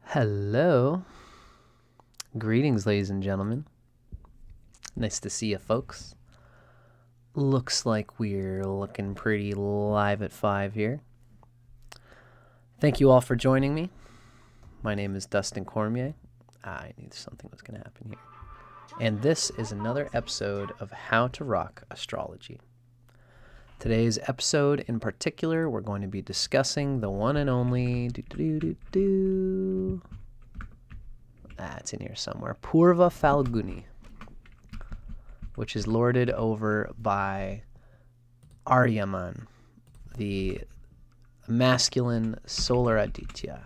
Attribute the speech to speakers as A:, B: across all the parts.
A: Hello. Greetings, ladies and gentlemen. Nice to see you, folks. Looks like we're looking pretty live at 5 here. Thank you all for joining me. My name is Dustin Cormier. I knew something was going to happen here. And this is another episode of How to Rock Astrology. Today's episode in particular, we're going to be discussing the one and only, it's in here somewhere, Purva Phalguni, which is lorded over by Aryaman, the masculine solar Aditya.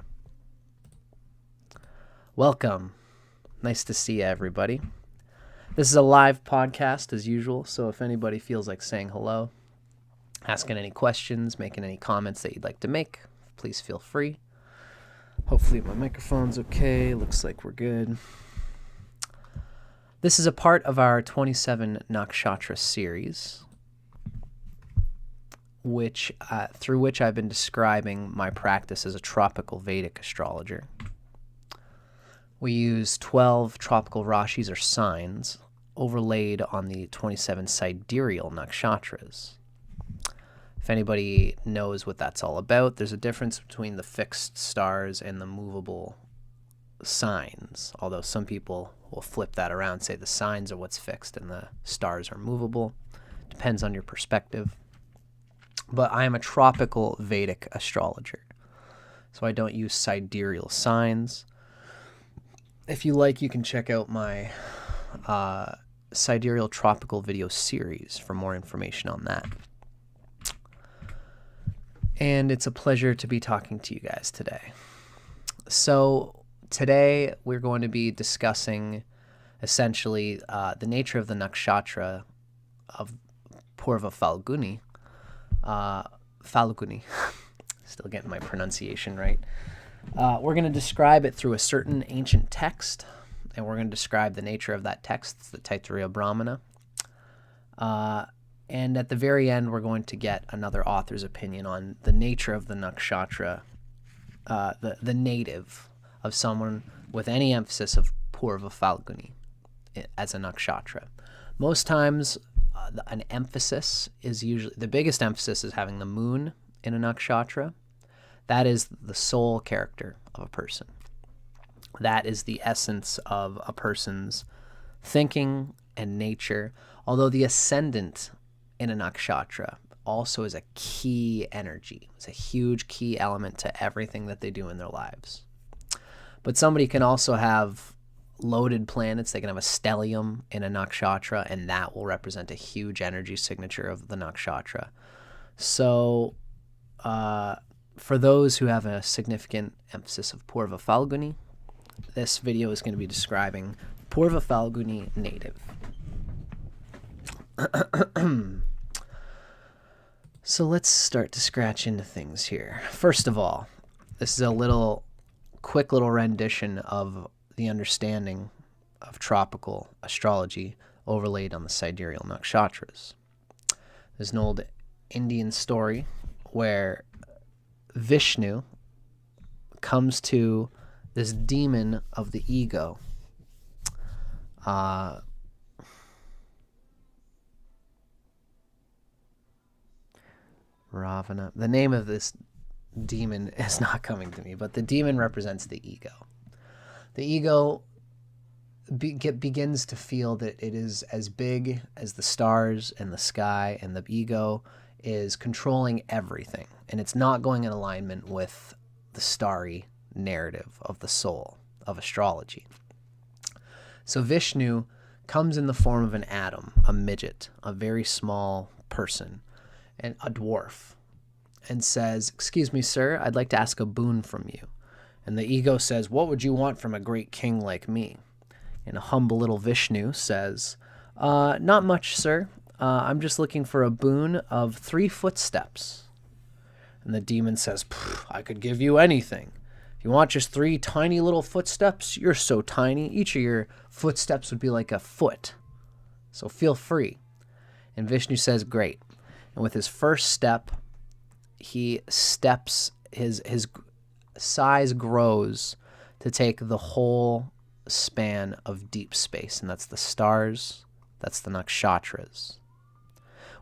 A: Welcome. Nice to see you, everybody. This is a live podcast as usual, so if anybody feels like saying hello, asking any questions, making any comments that you'd like to make, please feel free. Hopefully my microphone's okay. Looks like we're good. This is a part of our 27 Nakshatra series, through which I've been describing my practice as a tropical Vedic astrologer. We use 12 tropical rashis or signs overlaid on the 27 sidereal nakshatras. If anybody knows what that's all about, there's a difference between the fixed stars and the movable signs, although some people will flip that around, say the signs are what's fixed and the stars are movable. Depends on your perspective. But I am a tropical Vedic astrologer, so I don't use sidereal signs. If you like, you can check out my sidereal tropical video series for more information on that. And it's a pleasure to be talking to you guys today. So today we're going to be discussing essentially the nature of the nakshatra of Purva Phalguni. Phalguni. Still getting my pronunciation right. We're going to describe it through a certain ancient text, and we're going to describe the nature of that text. It's the Taittiriya Brahmana. And at the very end, we're going to get another author's opinion on the nature of the nakshatra, the native of someone with any emphasis of Purva Phalguni as a nakshatra. Most times, an emphasis is usually, the biggest emphasis is having the moon in a nakshatra. That is the sole character of a person. That is the essence of a person's thinking and nature, although the ascendant in a nakshatra also is a key energy. It's a huge key element to everything that they do in their lives. But somebody can also have loaded planets. They can have a stellium in a nakshatra, and that will represent a huge energy signature of the nakshatra. So for those who have a significant emphasis of Purva Phalguni, this video is going to be describing Purva Phalguni native. So let's start to scratch into things here. First of all, this is a quick little rendition of the understanding of tropical astrology overlaid on the sidereal nakshatras. There's an old Indian story where Vishnu comes to this demon of the ego. Ravana. The name of this demon is not coming to me, but the demon represents the ego. The ego begins to feel that it is as big as the stars and the sky, and the ego is controlling everything, and it's not going in alignment with the starry narrative of the soul of astrology. So Vishnu comes in the form of an atom, a midget, a very small person, and a dwarf, and says, "Excuse me, sir, I'd like to ask a boon from you." And the ego says, "What would you want from a great king like me?" And a humble little Vishnu says, "Not much, sir. I'm just looking for a boon of 3 footsteps." And the demon says, "I could give you anything. If you want just 3 tiny little footsteps, you're so tiny. Each of your footsteps would be like a foot. So feel free." And Vishnu says, great. And with his first step, his size grows to take the whole span of deep space, and that's the stars, that's the nakshatras.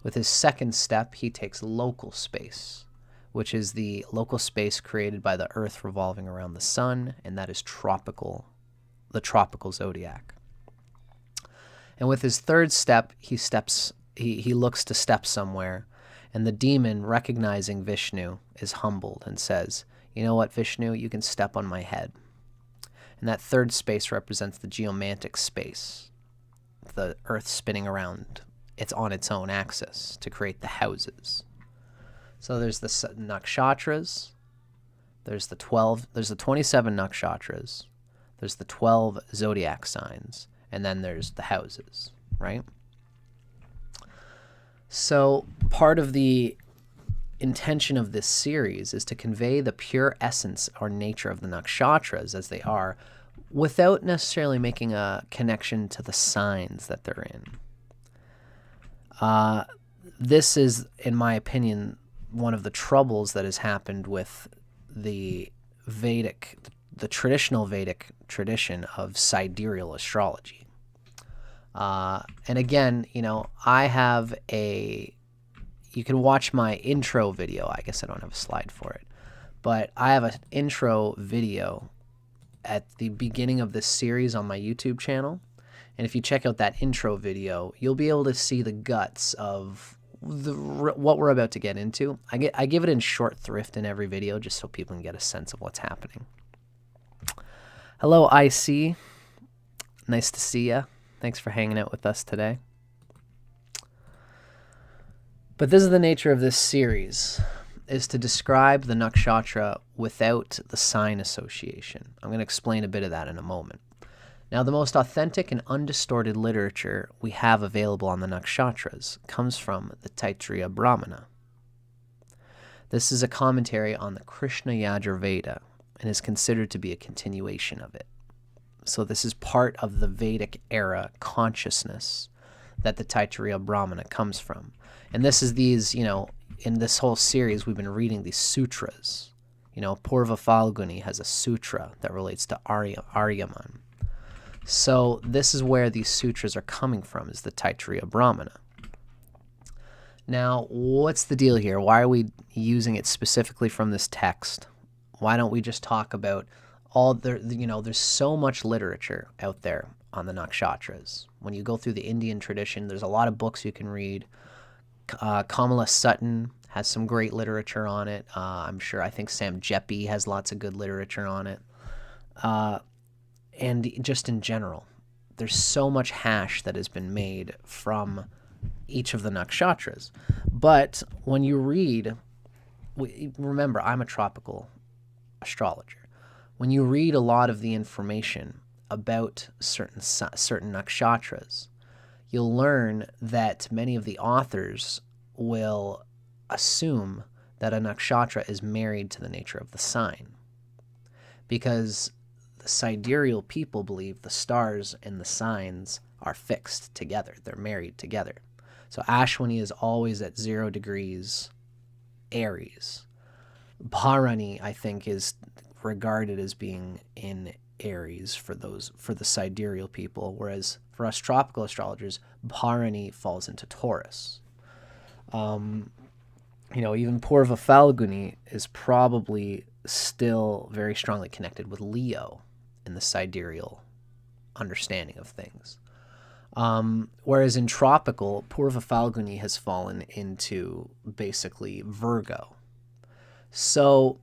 A: With his second step, he takes local space, which is the local space created by the Earth revolving around the sun, and that is the tropical zodiac. And with his third step, he looks to step somewhere, and the demon, recognizing Vishnu, is humbled and says, you know what, Vishnu, you can step on my head. And that third space represents the geomantic space, the Earth spinning around. It's on its own axis to create the houses. So there's the nakshatras, there's the 27 nakshatras, there's the 12 zodiac signs, and then there's the houses, right? So part of the intention of this series is to convey the pure essence or nature of the nakshatras as they are, without necessarily making a connection to the signs that they're in. This is, in my opinion, one of the troubles that has happened with the traditional Vedic tradition of sidereal astrology. And again, you can watch my intro video. I guess I don't have a slide for it, but I have an intro video at the beginning of this series on my YouTube channel. And if you check out that intro video, you'll be able to see the guts of what we're about to get into. I give it in short thrift in every video just so people can get a sense of what's happening. Hello, IC. Nice to see ya. Thanks for hanging out with us today. But this is the nature of this series, is to describe the nakshatra without the sign association. I'm going to explain a bit of that in a moment. Now, the most authentic and undistorted literature we have available on the nakshatras comes from the Taittiriya Brahmana. This is a commentary on the Krishna Yajurveda and is considered to be a continuation of it. So this is part of the Vedic era consciousness that the Taittiriya Brahmana comes from. And this is in this whole series, we've been reading these sutras. Purva Phalguni has a sutra that relates to Aryaman. So this is where these sutras are coming from, is the Taittiriya Brahmana. Now, what's the deal here? Why are we using it specifically from this text? Why don't we just talk about there's so much literature out there on the nakshatras. When you go through the Indian tradition, there's a lot of books you can read. Kamala Sutton has some great literature on it. I think Sam Jeppy has lots of good literature on it. And just in general, there's so much hash that has been made from each of the nakshatras. But when you read, remember, I'm a tropical astrologer. When you read a lot of the information about certain nakshatras, you'll learn that many of the authors will assume that a nakshatra is married to the nature of the sign, because the sidereal people believe the stars and the signs are fixed together. They're married together. So Ashwini is always at 0 degrees Aries. Bharani, I think, is regarded as being in Aries for the sidereal people, whereas for us tropical astrologers, Bharani falls into Taurus. Even Purva Phalguni is probably still very strongly connected with Leo in the sidereal understanding of things. Whereas in tropical, Purva Phalguni has fallen into basically Virgo. So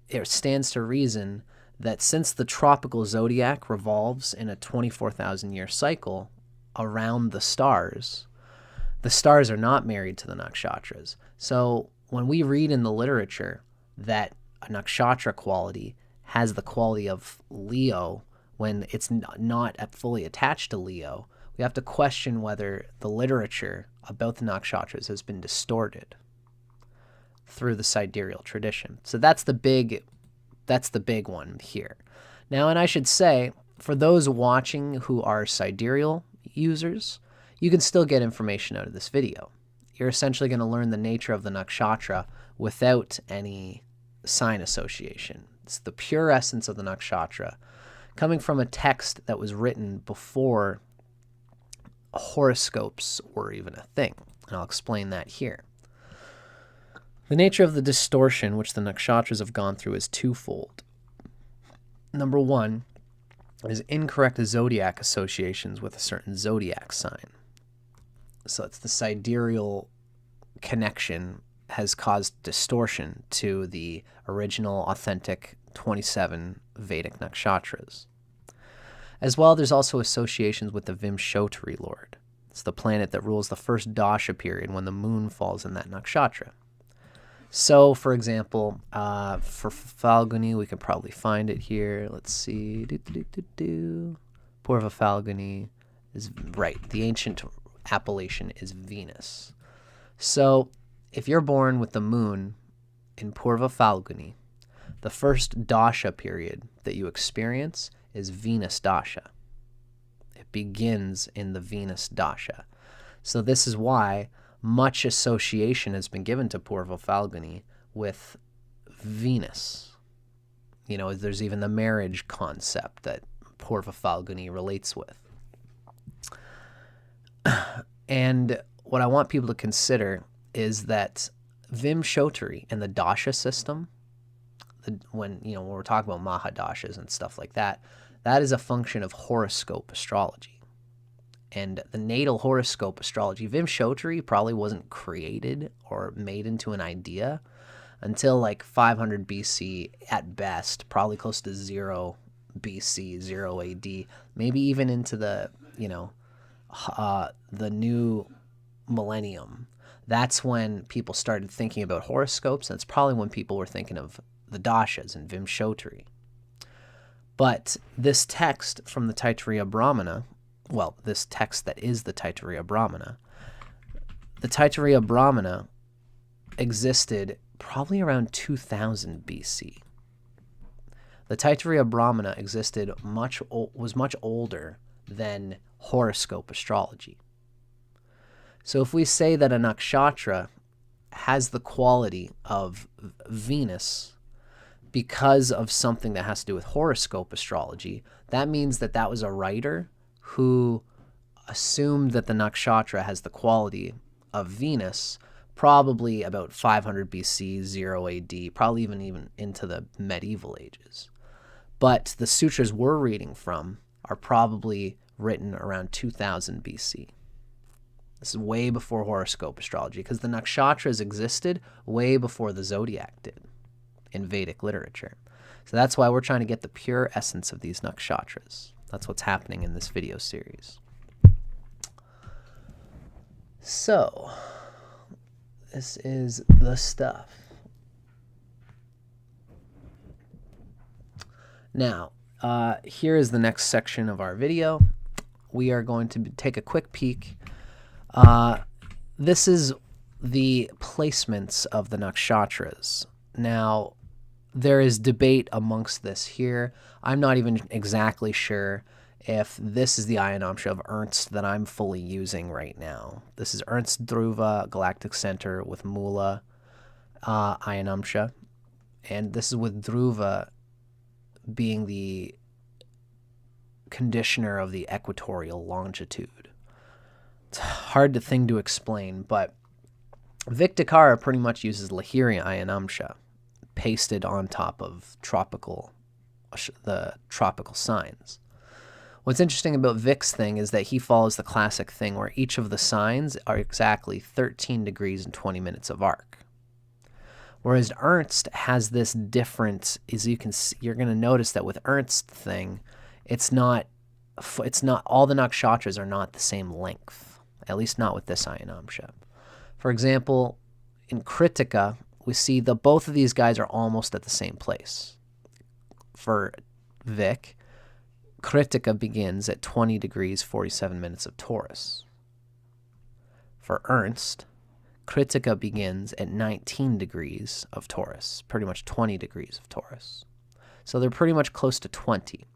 A: it stands to reason that since the tropical zodiac revolves in a 24,000-year cycle around the stars are not married to the nakshatras. So when we read in the literature that a nakshatra quality has the quality of Leo when it's not fully attached to Leo, we have to question whether the literature about the nakshatras has been distorted through the sidereal tradition. So that's the big one here. Now, and I should say, for those watching who are sidereal users, you can still get information out of this video. You're essentially going to learn the nature of the nakshatra without any sign association. It's the pure essence of the nakshatra, coming from a text that was written before horoscopes were even a thing. And I'll explain that here. The nature of the distortion which the nakshatras have gone through is twofold. Number one is incorrect zodiac associations with a certain zodiac sign. So it's the sidereal connection has caused distortion to the original authentic 27 Vedic nakshatras. As well, there's also associations with the Vimshottari Lord. It's the planet that rules the first dasha period when the moon falls in that nakshatra. So, for example, for Phalguni, we can probably find it here. Let's see. Purva Phalguni is right. The ancient appellation is Venus. So, if you're born with the moon in Purva Phalguni, the first dasha period that you experience is Venus dasha. It begins in the Venus dasha. So this is why much association has been given to Purva Phalguni with Venus. You know, there's even the marriage concept that Purva Phalguni relates with. And what I want people to consider is that Vimshottari and the dasha system, when we're talking about mahadashas and stuff like that, that is a function of horoscope astrology. And the natal horoscope astrology, Vimshottari probably wasn't created or made into an idea until like 500 BC at best, probably close to 0 BC, 0 AD, maybe even into the, the new millennium. That's when people started thinking about horoscopes, and it's probably when people were thinking of the dashas and Vimshottari. But this text from the Taittiriya Brahmana, well, this text that is the Taittiriya Brahmana, the Taittiriya Brahmana existed probably around 2000 BC. The Taittiriya Brahmana was much older than horoscope astrology. So if we say that a nakshatra has the quality of Venus because of something that has to do with horoscope astrology, that means that that was a writer who assumed that the nakshatra has the quality of Venus probably about 500 BC, 0 AD, probably even into the medieval ages. But the sutras we're reading from are probably written around 2000 BC. This is way before horoscope astrology, because the nakshatras existed way before the zodiac did in Vedic literature. So that's why we're trying to get the pure essence of these nakshatras. That's what's happening in this video series. So, this is the stuff. Now, here is the next section of our video. We are going to take a quick peek. This is the placements of the nakshatras. Now, there is debate amongst this here. I'm not even exactly sure if this is the Ayanamsha of Ernst that I'm fully using right now. This is Ernst Dhruva Galactic Center with Mula Ayanamsha. And this is with Dhruva being the conditioner of the equatorial longitude. It's a hard thing to explain, but Vic Dicara pretty much uses Lahiri Ayanamsha pasted on top of the tropical signs. What's interesting about Vic's thing is that he follows the classic thing where each of the signs are exactly 13 degrees and 20 minutes of arc. Whereas Ernst has this different, as you can see, you're going to notice that with Ernst's thing, it's not all the nakshatras are not the same length, at least not with this Ayanamsha. For example, in Kritika, we see that both of these guys are almost at the same place. For Vic, Kritika begins at 20 degrees 47 minutes of Taurus. For Ernst, Kritika begins at 19 degrees of Taurus, pretty much 20 degrees of Taurus. So they're pretty much close to 20.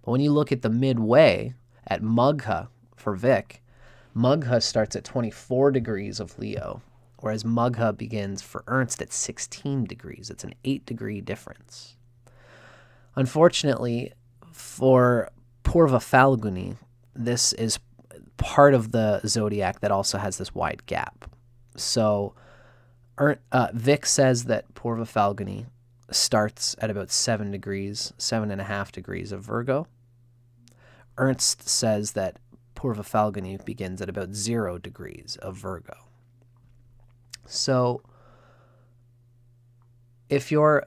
A: But when you look at the midway, at Magha for Vic, Magha starts at 24 degrees of Leo, whereas Magha begins for Ernst at 16 degrees. It's an 8-degree difference. Unfortunately, for Purva Phalguni, this is part of the zodiac that also has this wide gap. So Vic says that Purva Phalguni starts at about 7 degrees, 7.5 degrees of Virgo. Ernst says that Purva Phalguni begins at about 0 degrees of Virgo. So if your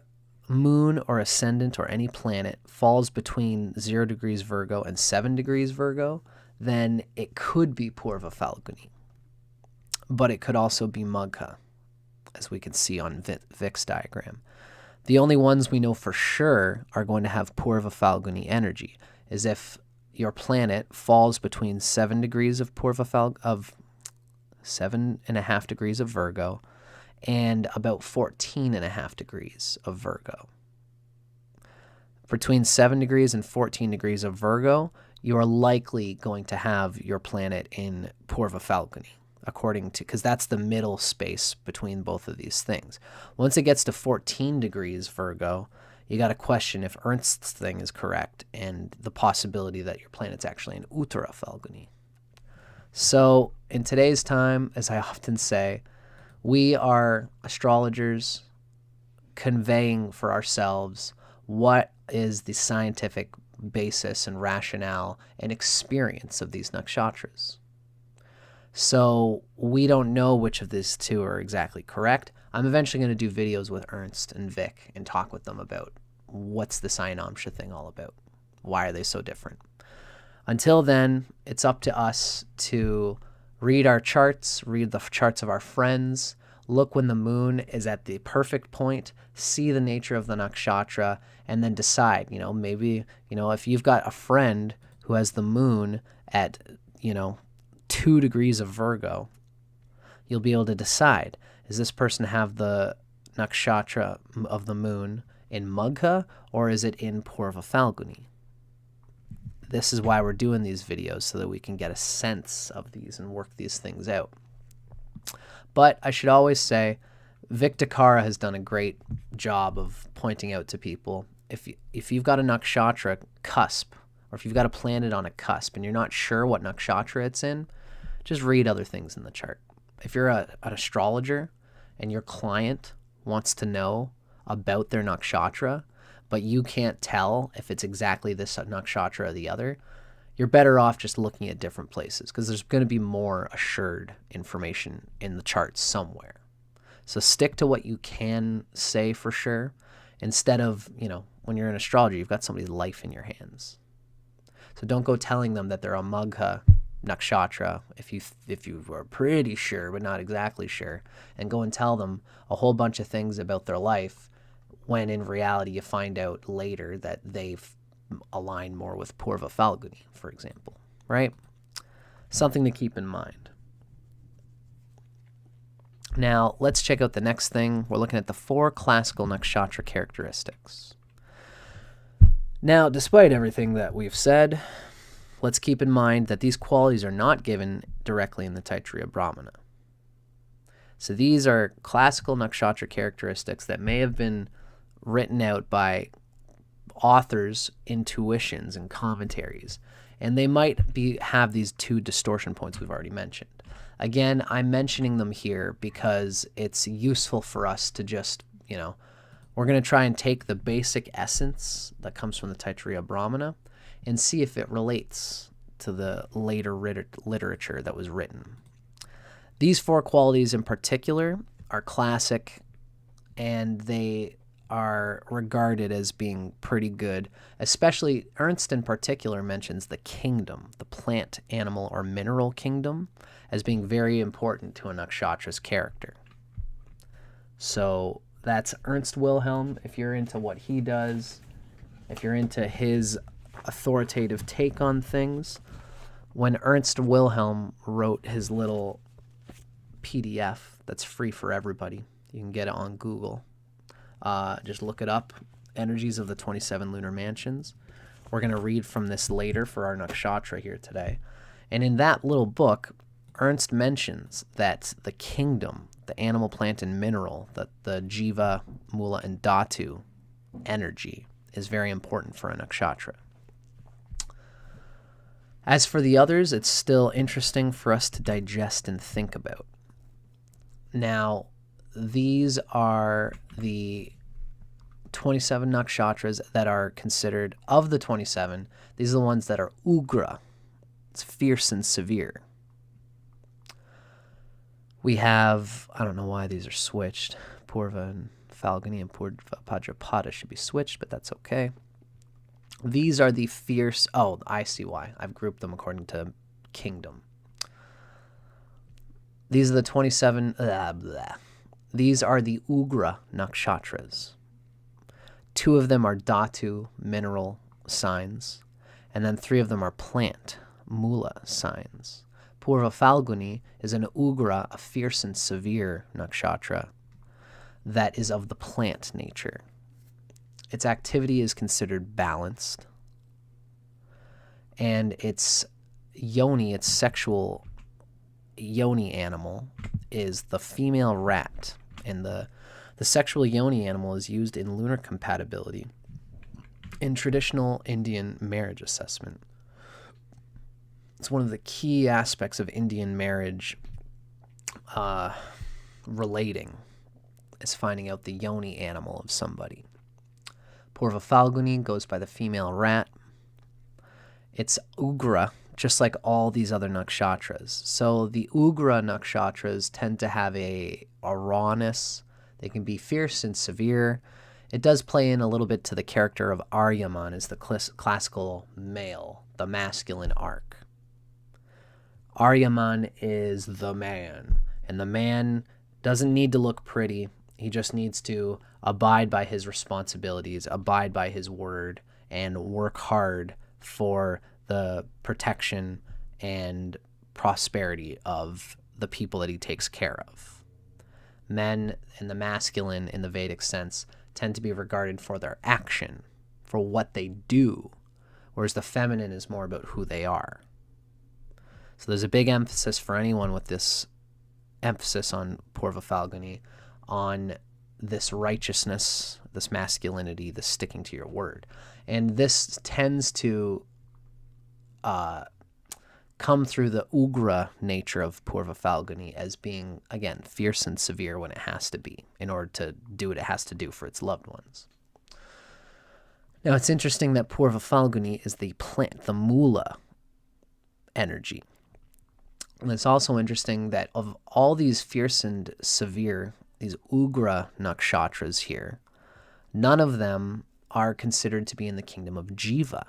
A: moon or ascendant or any planet falls between 0 degrees Virgo and 7 degrees Virgo, then it could be Purva Phalguni. But it could also be Magha, as we can see on Vic's diagram. The only ones we know for sure are going to have Purva Phalguni energy is if your planet falls between 7 degrees of 7.5 degrees of Virgo and about 14.5 degrees of Virgo. Between 7 degrees and 14 degrees of Virgo, you are likely going to have your planet in Purva Phalguni, because that's the middle space between both of these things. Once it gets to 14 degrees Virgo, you got to question if Ernst's thing is correct and the possibility that your planet's actually in Uttara Phalguni. So in today's time, as I often say, we are astrologers conveying for ourselves what is the scientific basis and rationale and experience of these nakshatras. So we don't know which of these two are exactly correct. I'm eventually going to do videos with Ernst and Vic and talk with them about what's the Sinamsha thing all about. Why are they so different? Until then, it's up to us to read our charts, read the charts of our friends, look when the moon is at the perfect point, see the nature of the nakshatra, and then decide, maybe, if you've got a friend who has the moon at, 2 degrees of Virgo, you'll be able to decide, does this person have the nakshatra of the moon in Magha or is it in Purva Phalguni? This is why we're doing these videos, so that we can get a sense of these and work these things out. But I should always say, Vic Dicara has done a great job of pointing out to people, if you've got a nakshatra cusp, or if you've got a planet on a cusp and you're not sure what nakshatra it's in, just read other things in the chart. If you're an astrologer and your client wants to know about their nakshatra, but you can't tell if it's exactly this nakshatra or the other, you're better off just looking at different places, because there's going to be more assured information in the chart somewhere. So stick to what you can say for sure, instead of, when you're in astrology, you've got somebody's life in your hands. So don't go telling them that they're a Magha nakshatra if you were pretty sure but not exactly sure, and go and tell them a whole bunch of things about their life when in reality you find out later that they've aligned more with Purva Phalguni, for example, right? Something to keep in mind. Now, let's check out the next thing. We're looking at the 4 classical nakshatra characteristics. Now, despite everything that we've said, let's keep in mind that these qualities are not given directly in the Taittiriya Brahmana. So these are classical nakshatra characteristics that may have been written out by authors' intuitions and commentaries, and they might have these 2 distortion points we've already mentioned. Again, I'm mentioning them here because it's useful for us to just, we're going to try and take the basic essence that comes from the Taittiriya Brahmana and see if it relates to the later literature that was written. These 4 qualities in particular are classic, and they are regarded as being pretty good. Especially, Ernst in particular mentions the kingdom, the plant, animal, or mineral kingdom, as being very important to a nakshatra's character. So that's Ernst Wilhelm, if you're into what he does, if you're into his authoritative take on things. When Ernst Wilhelm wrote his little PDF that's free for everybody, you can get it on Google. Just look it up, Energies of the 27 Lunar Mansions. We're going to read from this later for our nakshatra here today. And in that little book, Ernst mentions that the kingdom, the animal, plant, and mineral, that the jiva, mula, and dhatu energy is very important for a nakshatra. As for the others, it's still interesting for us to digest and think about. Now, these are the 27 nakshatras that are considered, of the 27, these are the ones that are ugra. It's fierce and severe. We have, I don't know why these are switched. Purva and Phalguni and Purva Bhadrapada should be switched, but that's okay. These are the fierce, oh, I see why. I've grouped them according to kingdom. These are the 27, These are the Ugra Nakshatras. 2 of them are Dhatu, mineral signs, and then 3 of them are plant, Mula signs. Purva Phalguni is an Ugra, a fierce and severe nakshatra that is of the plant nature. Its activity is considered balanced, and its yoni, its sexual yoni animal, is the female rat, and the sexual yoni animal is used in lunar compatibility in traditional Indian marriage assessment. It's one of the key aspects of Indian marriage relating, is finding out the yoni animal of somebody. Purva Phalguni goes by the female rat. It's Ugra, just like all these other nakshatras. So the Ugra nakshatras tend to have a rawness. They can be fierce and severe. It does play in a little bit to the character of Aryaman as the classical male, the masculine arc. Aryaman is the man, and the man doesn't need to look pretty. He just needs to abide by his responsibilities, abide by his word, and work hard for the protection and prosperity of the people that he takes care of. Men and the masculine in the Vedic sense tend to be regarded for their action, for what they do, whereas the feminine is more about who they are. So there's a big emphasis for anyone with this emphasis on Purva Phalguni, on this righteousness, this masculinity, this sticking to your word. And this tends to come through the Ugra nature of Purva Phalguni as being, again, fierce and severe when it has to be, in order to do what it has to do for its loved ones. Now, it's interesting that Purva Phalguni is the plant, the Mula energy. And it's also interesting that of all these fierce and severe, these Ugra nakshatras here, none of them are considered to be in the kingdom of Jiva,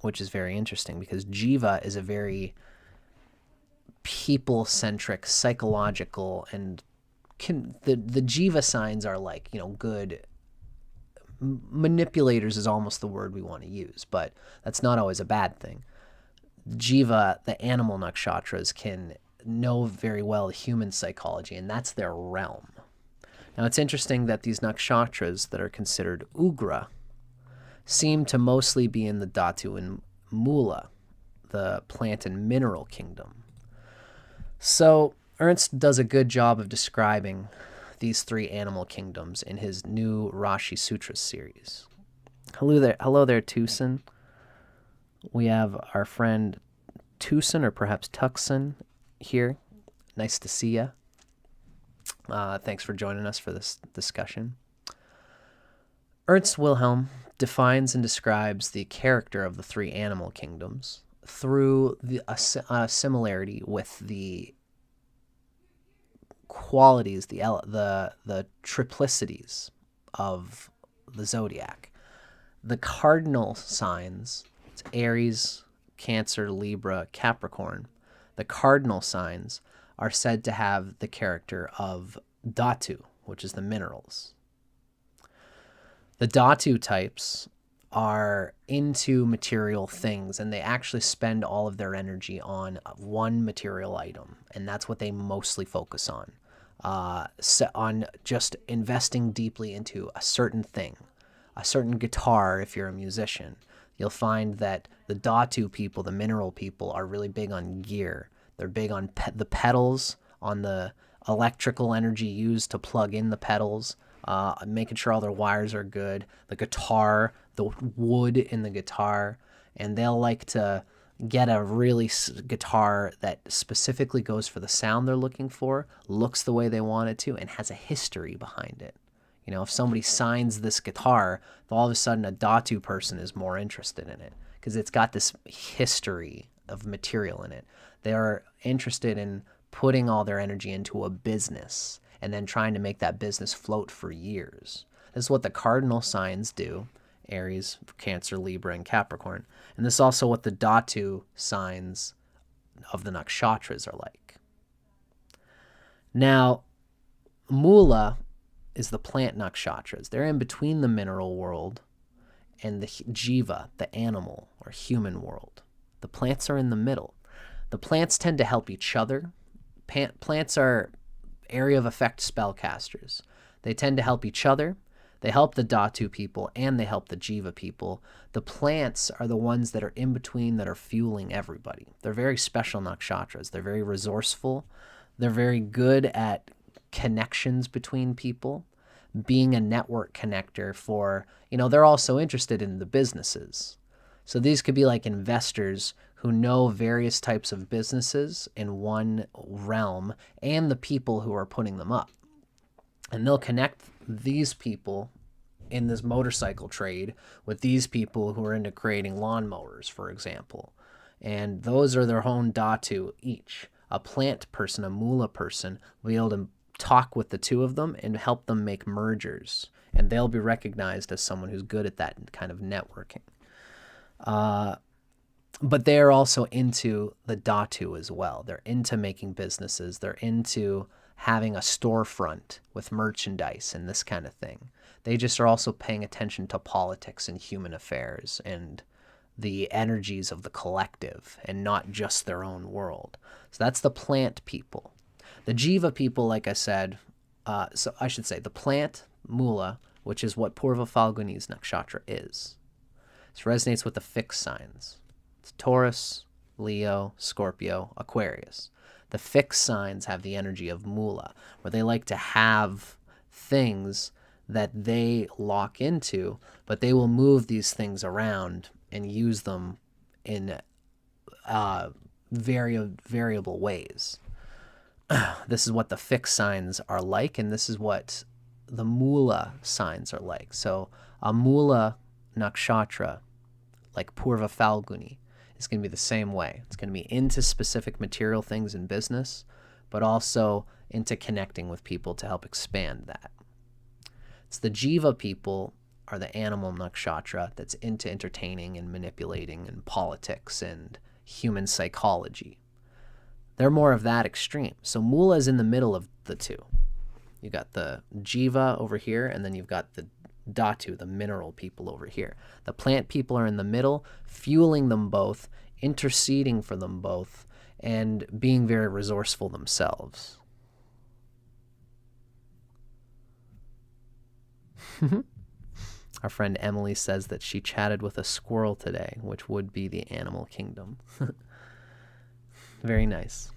A: which is very interesting because Jiva is a very people-centric, psychological, and the Jiva signs are like, good manipulators is almost the word we want to use, but that's not always a bad thing. Jiva, the animal nakshatras, can know very well human psychology, and that's their realm. Now, it's interesting that these nakshatras that are considered Ugra seem to mostly be in the Dhatu and Mula, the plant and mineral kingdom. So Ernst does a good job of describing these 3 animal kingdoms in his new Rashi Sutras series. Hello there, Tucson. We have our friend Tucson, or perhaps Tucson, here. Nice to see you. Thanks for joining us for this discussion. Ernst Wilhelm defines and describes the character of the 3 animal kingdoms through a similarity with the qualities, the triplicities of the zodiac. The cardinal signs, it's Aries, Cancer, Libra, Capricorn. The cardinal signs are said to have the character of Dhatu, which is the minerals. The Dhatu types are into material things, and they actually spend all of their energy on one material item, and that's what they mostly focus on just investing deeply into a certain thing, a certain guitar. If you're a musician, you'll find that the Dhatu people, the mineral people, are really big on gear. They're big on the pedals, on the electrical energy used to plug in the pedals, making sure all their wires are good, the guitar, the wood in the guitar, and they'll like to get a really guitar that specifically goes for the sound they're looking for, looks the way they want it to, and has a history behind it. You know, if somebody signs this guitar, all of a sudden a Datu person is more interested in it because it's got this history of material in it. They're interested in putting all their energy into a business and then trying to make that business float for years. This is what the cardinal signs do: Aries, Cancer, Libra, and Capricorn. And this is also what the Datu signs of the nakshatras are like. Now, Mula is the plant nakshatras. They're in between the mineral world and the jiva, the animal or human world. The plants are in the middle. The plants tend to help each other. Plants are area of effect spellcasters. They tend to help each other. They help the Datu people and they help the jiva people. The plants are the ones that are in between, that are fueling everybody. They're very special nakshatras. They're very resourceful. They're very good at connections between people, being a network connector for, they're also interested in the businesses. So these could be like investors who know various types of businesses in one realm and the people who are putting them up. And they'll connect these people in this motorcycle trade with these people who are into creating lawnmowers, for example. And those are their own Datu each. A plant person, a Mula person, will be able to talk with the two of them and help them make mergers. And they'll be recognized as someone who's good at that kind of networking. But they're also into the Datu as well. They're into making businesses. They're into having a storefront with merchandise and this kind of thing. They just are also paying attention to politics and human affairs and the energies of the collective and not just their own world. So that's the plant people. The jiva people, like I said, so I should say the plant, Mula, which is what Purva Phalguni's nakshatra is. This resonates with the fixed signs. It's Taurus, Leo, Scorpio, Aquarius. The fixed signs have the energy of Mula, where they like to have things that they lock into, but they will move these things around and use them in variable ways. This is what the fixed signs are like, and this is what the Mula signs are like. So a Mula nakshatra, like Purva Phalguni, is going to be the same way. It's going to be into specific material things in business, but also into connecting with people to help expand that. It's the jiva people are the animal nakshatra that's into entertaining and manipulating and politics and human psychology. They're more of that extreme. So Mula is in the middle of the two. You got the jiva over here, and then you've got the Datu, the mineral people over here. The plant people are in the middle, fueling them both, interceding for them both, and being very resourceful themselves. Our friend Emily says that she chatted with a squirrel today, which would be the animal kingdom. Very nice.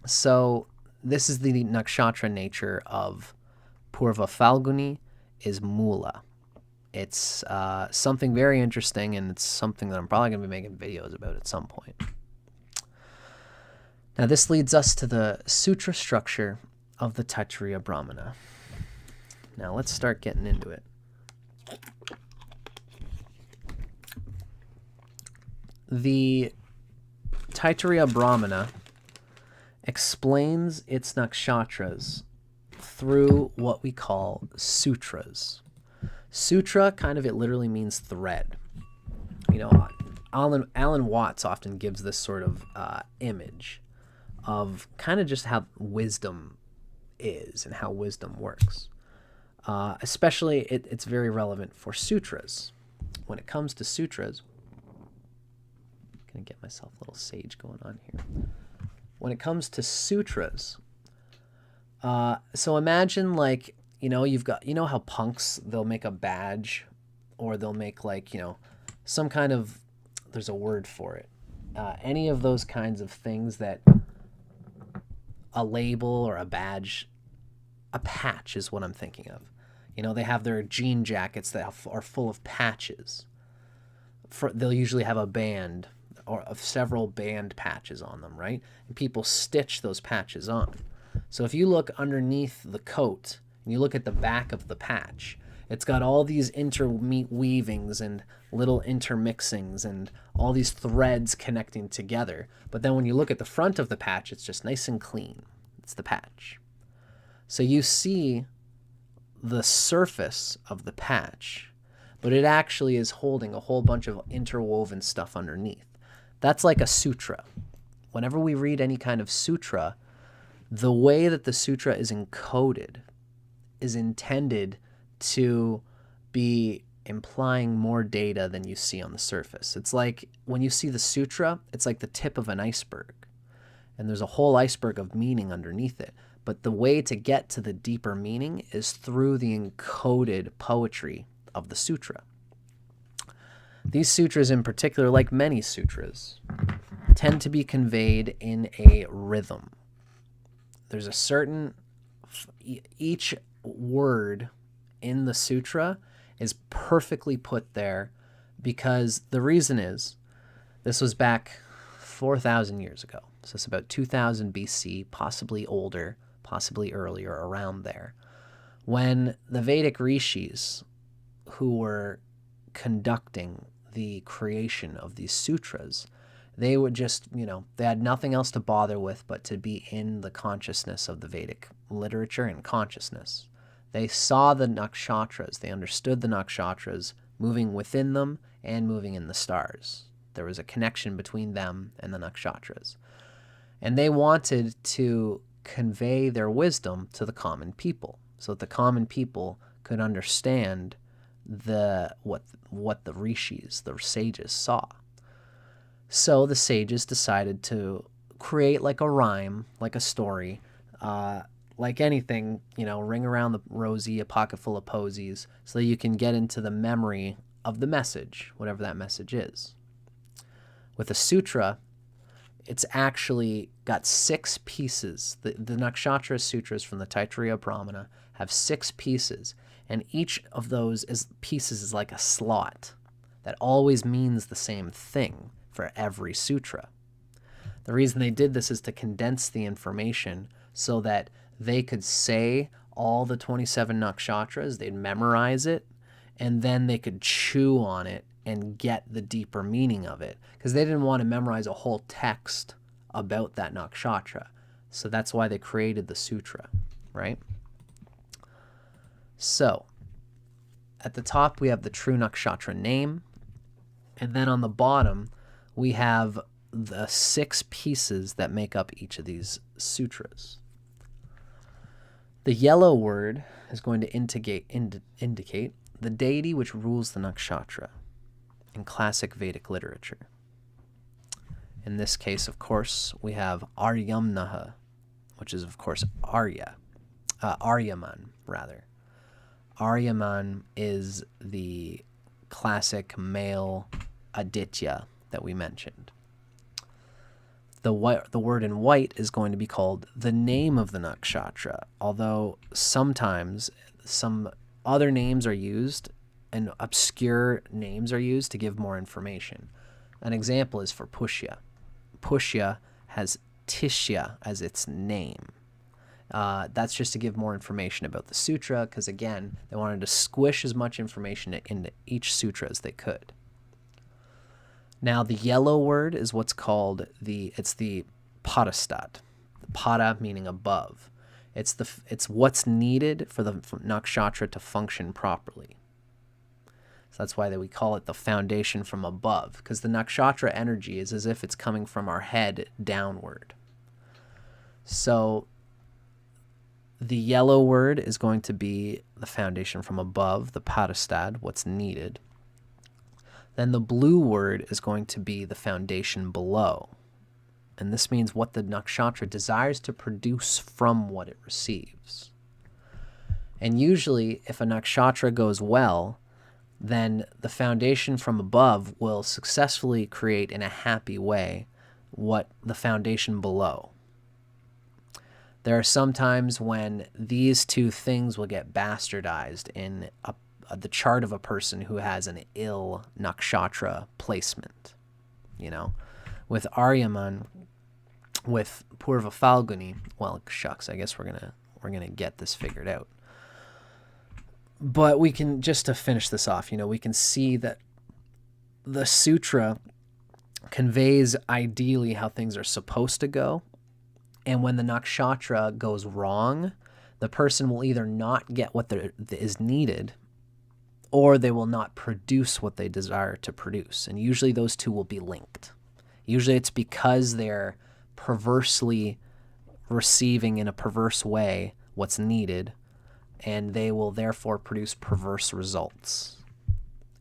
A: So this is the nakshatra nature of Purva Phalguni is Mula. It's something very interesting, and it's something that I'm probably going to be making videos about at some point. Now this leads us to the sutra structure of the Taittiriya Brahmana. Now let's start getting into it. The Taittiriya Brahmana explains its nakshatras through what we call sutras. Sutra, it literally means thread. Alan Watts often gives this sort of image of kind of just how wisdom is and how wisdom works. Especially, it's very relevant for sutras. When it comes to sutras, I'm going to get myself a little sage going on here. When it comes to sutras, so imagine you've got, how punks, they'll make a badge, or they'll make some kind of, there's a word for it. any of those kinds of things that a label or a badge, a patch is what I'm thinking of. You know, they have their jean jackets that are full of patches. They'll usually have a band or of several band patches on them, right? And people stitch those patches on. So if you look underneath the coat and you look at the back of the patch, it's got all these interweavings and little intermixings and all these threads connecting together. But then when you look at the front of the patch, it's just nice and clean. It's the patch. So you see the surface of the patch, but it actually is holding a whole bunch of interwoven stuff underneath. That's like a sutra. Whenever we read any kind of sutra, the way that the sutra is encoded is intended to be implying more data than you see on the surface. It's like when you see the sutra, it's like the tip of an iceberg, and there's a whole iceberg of meaning underneath it. But the way to get to the deeper meaning is through the encoded poetry of the sutra. These sutras in particular, like many sutras, tend to be conveyed in a rhythm. There's a certain, each word in the sutra is perfectly put there because the reason is, this was back 4,000 years ago. So it's about 2000 BC, possibly older, possibly earlier, around there, when the Vedic rishis who were conducting the creation of these sutras, they would just, they had nothing else to bother with but to be in the consciousness of the Vedic literature and consciousness. They saw the nakshatras, they understood the nakshatras moving within them and moving in the stars. There was a connection between them and the nakshatras. And they wanted to convey their wisdom to the common people so that the common people could understand what the rishis, the sages, saw. So the sages decided to create like a rhyme, like a story, like anything, ring around the rosy, a pocket full of posies, so that you can get into the memory of the message, whatever that message is. With a sutra, it's actually got 6 pieces. The Nakshatra Sutras from the Taittiriya Brahmana have 6 pieces, and each of those pieces is like a slot that always means the same thing for every sutra. The reason they did this is to condense the information so that they could say all the 27 nakshatras, they'd memorize it, and then they could chew on it and get the deeper meaning of it, because they didn't want to memorize a whole text about that nakshatra. So that's why they created the sutra, right? So at the top we have the true nakshatra name, and then on the bottom we have the 6 pieces that make up each of these sutras. The yellow word is going to indicate the deity which rules the nakshatra in classic Vedic literature. In this case, of course, we have Aryaman, which is, of course, Aryaman, rather. Aryaman is the classic male Aditya that we mentioned. The word in white is going to be called the name of the nakshatra, although sometimes some other names are used and obscure names are used to give more information. An example is for Pushya. Pushya has Tishya as its name. That's just to give more information about the sutra, because again, they wanted to squish as much information into each sutra as they could. Now, the yellow word is what's called the padastat. Pada meaning above. It's what's needed for the nakshatra to function properly. So that's why we call it the foundation from above, because the nakshatra energy is as if it's coming from our head downward. So the yellow word is going to be the foundation from above, the padastat, what's needed. Then the blue word is going to be the foundation below. And this means what the nakshatra desires to produce from what it receives. And usually, if a nakshatra goes well, then the foundation from above will successfully create in a happy way what the foundation below. There are some times when these two things will get bastardized in the chart of a person who has an ill nakshatra placement. You know, with Aryaman, with Purva Phalguni, well, shucks, I guess we're gonna get this figured out. But we can, just to finish this off, you know, we can see that the sutra conveys ideally how things are supposed to go. And when the nakshatra goes wrong, the person will either not get what is needed, or they will not produce what they desire to produce. And usually those two will be linked. Usually it's because they're perversely receiving in a perverse way what's needed, and they will therefore produce perverse results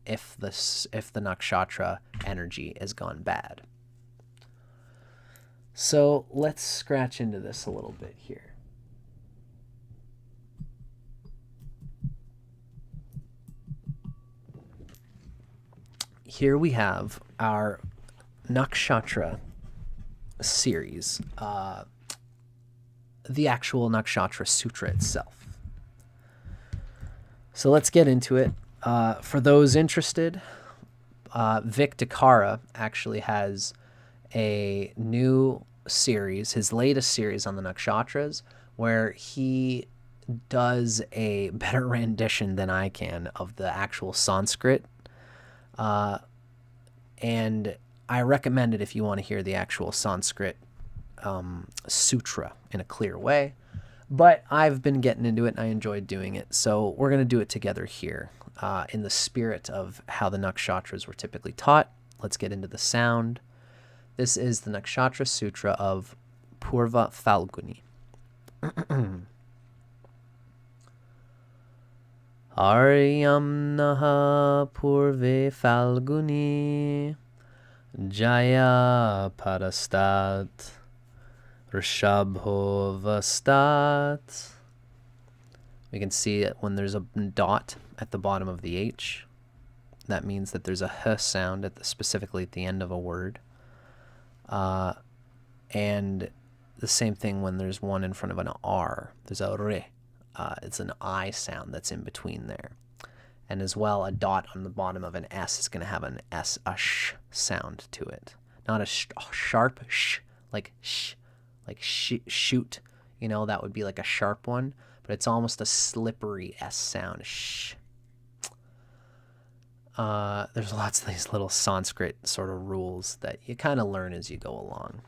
A: if the nakshatra energy has gone bad. So let's scratch into this a little bit here. Here we have our nakshatra series, the actual Nakshatra Sutra itself. So let's get into it. For those interested, Vic Dicara actually has a new series, his latest series on the nakshatras, where he does a better rendition than I can of the actual Sanskrit. And I recommend it if you want to hear the actual Sanskrit sutra in a clear way. But I've been getting into it and I enjoyed doing it. So we're going to do it together here in the spirit of how the nakshatras were typically taught. Let's get into the sound. This is the Nakshatra Sutra of Purva Phalguni. Aryam Purve Phalguni Jaya Parastat Rishabho Vastat. We can see it when there's a dot at the bottom of the H. That means that there's a H sound specifically at the end of a word. And the same thing when there's one in front of an R. There's a R. It's an I sound that's in between there. And as well, a dot on the bottom of an S is going to have an S, a sh sound to it. Not a sharp sh, like sh, like shoot. You know, that would be like a sharp one. But it's almost a slippery S sound. Sh. There's lots of these little Sanskrit sort of rules that you kind of learn as you go along.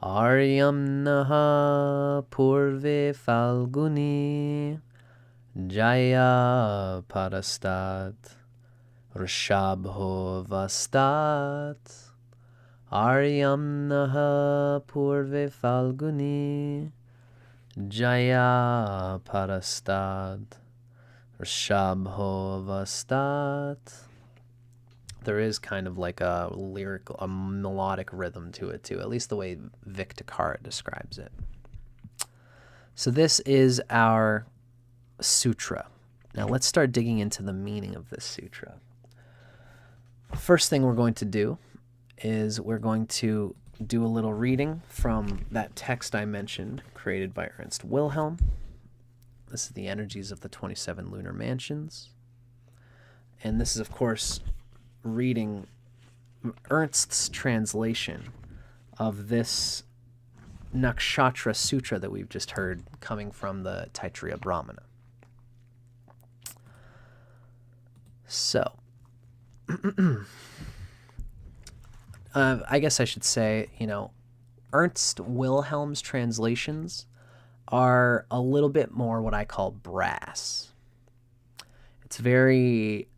A: Aryam Purve Phalguni Jaya Parastat Rishabho Vastat. Aryam Purve Phalguni Jaya Parastat Rishabho Vastat. There is kind of like a lyrical, a melodic rhythm to it too, at least the way Vic Dicara describes it. So this is our sutra. Now let's start digging into the meaning of this sutra. First thing we're going to do is we're going to do a little reading from that text I mentioned, created by Ernst Wilhelm. This is the energies of the 27 lunar mansions. And this is, of course, reading Ernst's translation of this Nakshatra Sutra that we've just heard coming from the Taittiriya Brahmana. So, I guess I should say, you know, Ernst Wilhelm's translations are a little bit more what I call brass. It's very,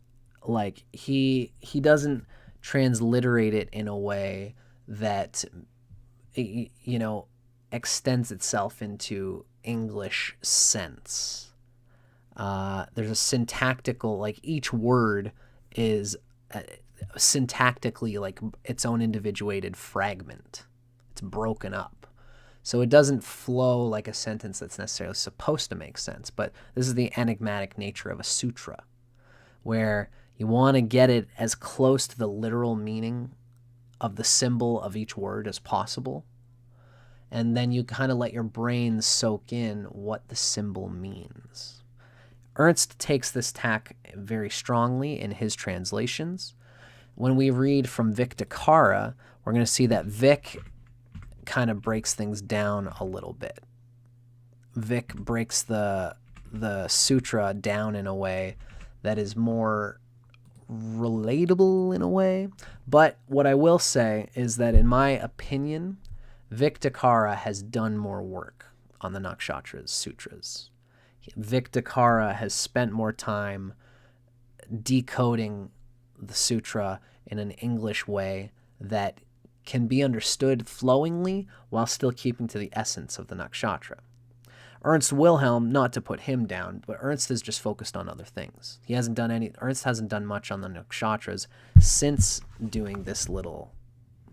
A: like, he doesn't transliterate it in a way that, you know, extends itself into English sense. There's a syntactical, like, each word is syntactically like its own individuated fragment. It's broken up. So it doesn't flow like a sentence that's necessarily supposed to make sense, but this is the enigmatic nature of a sutra. where you want to get it as close to the literal meaning of the symbol of each word as possible. And then you kind of let your brain soak in what the symbol means. Ernst takes this tack very strongly in his translations. When we read from Vic Dicara, we're going to see that Vic kind of breaks things down a little bit. Vic breaks the sutra down in a way that is more relatable in a way. But what I will say is that, in my opinion, Vic Dicara has done more work on the Nakshatra Sutras. Vic Dicara has spent more time decoding the sutra in an English way that can be understood flowingly while still keeping to the essence of the nakshatra. Ernst Wilhelm, not to put him down, but Ernst is just focused on other things. Ernst hasn't done much on the nakshatras since doing this little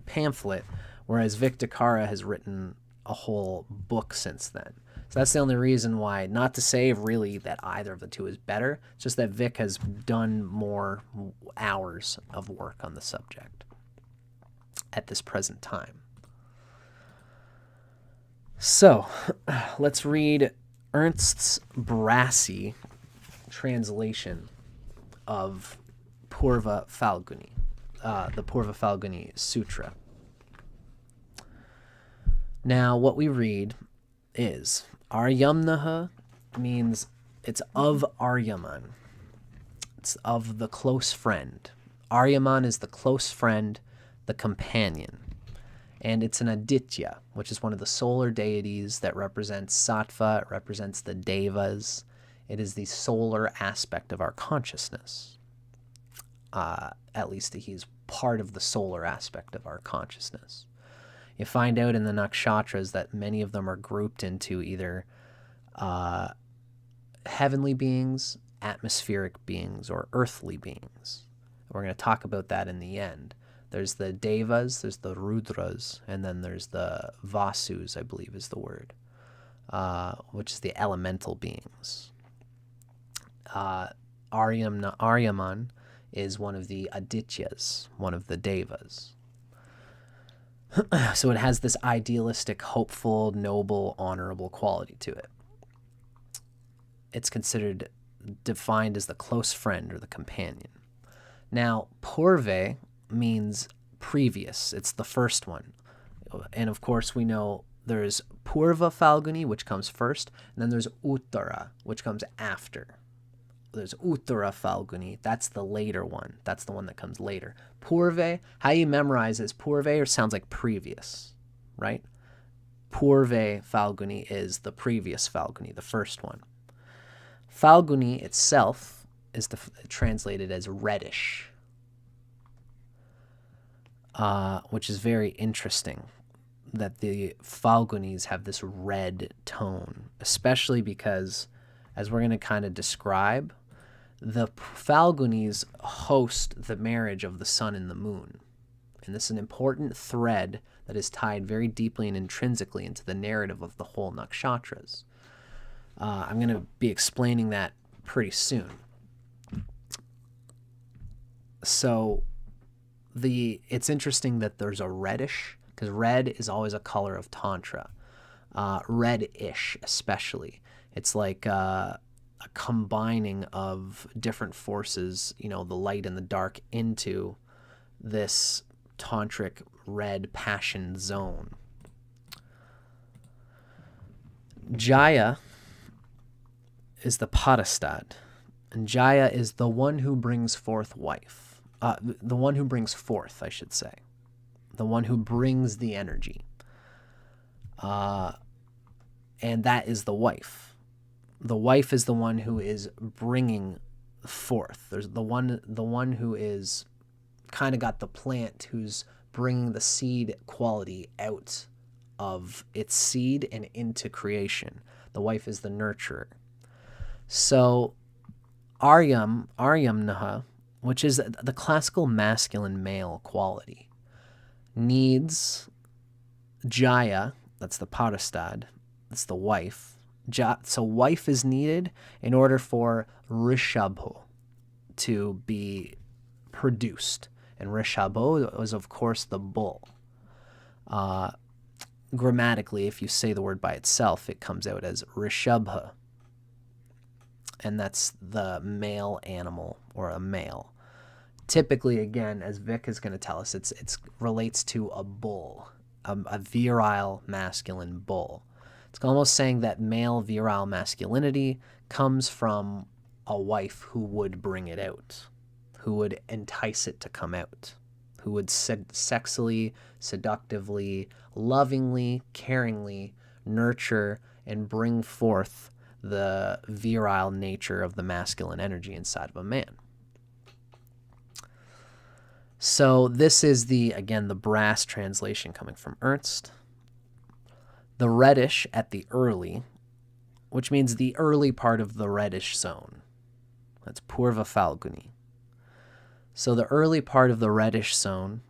A: pamphlet, whereas Vic Dicara has written a whole book since then. So that's the only reason why, not to say really that either of the two is better, it's just that Vic has done more hours of work on the subject at this present time. So, let's read Ernst's brassy translation of Purva Phalguni, the Purva Phalguni Sutra. Now, what we read is Aryamnaha means it's of Aryaman. It's of the close friend. Aryaman is the close friend, the companion. And it's an Aditya, which is one of the solar deities that represents Sattva, it represents the Devas. It is the solar aspect of our consciousness. At least he's part of the solar aspect of our consciousness. You find out in the nakshatras that many of them are grouped into either heavenly beings, atmospheric beings, or earthly beings. We're going to talk about that in the end. There's the Devas, there's the Rudras, and then there's the Vasus, I believe is the word, which is the elemental beings. Aryaman is one of the Adityas, one of the Devas. So it has this idealistic, hopeful, noble, honorable quality to it. It's defined as the close friend or the companion. Now, Purve means previous. It's the first one. And of course, we know there's Purva Phalguni, which comes first, and then there's Uttara, which comes after. There's Uttara Phalguni. That's the later one. That's the one that comes later. Purve, how you memorize is Purve, or sounds like previous, right? Purve Phalguni is the previous Phalguni, the first one. Phalguni itself is translated as reddish, which is very interesting that the Phalgunis have this red tone, especially because, as we're going to kind of describe, the Phalgunis host the marriage of the sun and the moon. And this is an important thread that is tied very deeply and intrinsically into the narrative of the whole nakshatras. I'm going to be explaining that pretty soon. So it's interesting that there's a reddish, because red is always a color of tantra. Reddish especially. It's like a combining of different forces, the light and the dark, into this tantric red passion zone. Jaya is the padastad, and Jaya is the one who brings forth wife. The one who brings forth, I should say. The one who brings the energy. And that is the wife. The wife is the one who is bringing forth. There's the one who is kind of got the plant, who's bringing the seed quality out of its seed and into creation. The wife is the nurturer. So Aryamnaha, which is the classical masculine male quality, needs Jaya, that's the padastad, that's the wife. So wife is needed in order for Rishabho to be produced. And Rishabho was, of course, the bull. Grammatically, if you say the word by itself, it comes out as Rishabha. And that's the male animal, or a male. Typically, again, as Vic is going to tell us, it relates to a bull, a virile masculine bull. It's almost saying that male virile masculinity comes from a wife who would bring it out, who would entice it to come out, who would sexily, seductively, lovingly, caringly nurture and bring forth the virile nature of the masculine energy inside of a man. So this is again, the brass translation coming from Ernst. The reddish at the early, which means the early part of the reddish zone. That's Purva Phalguni. So the early part of the reddish zone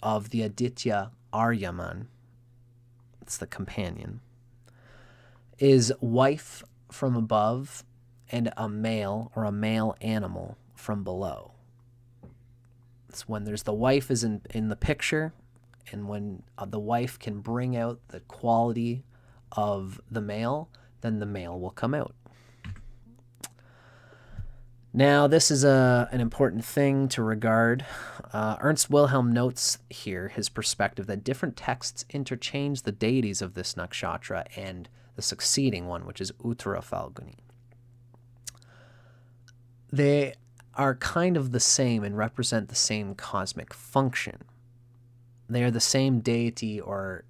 A: of the Aditya Aryaman, it's the companion, is wife from above and a male or a male animal from below. It's when there's the wife is in the picture, and when the wife can bring out the quality of the male, then the male will come out. Now, this is an important thing to regard. Ernst Wilhelm notes here his perspective that different texts interchange the deities of this nakshatra and the succeeding one, which is Uttara Phalguni. They are kind of the same and represent the same cosmic function. They are the same deity or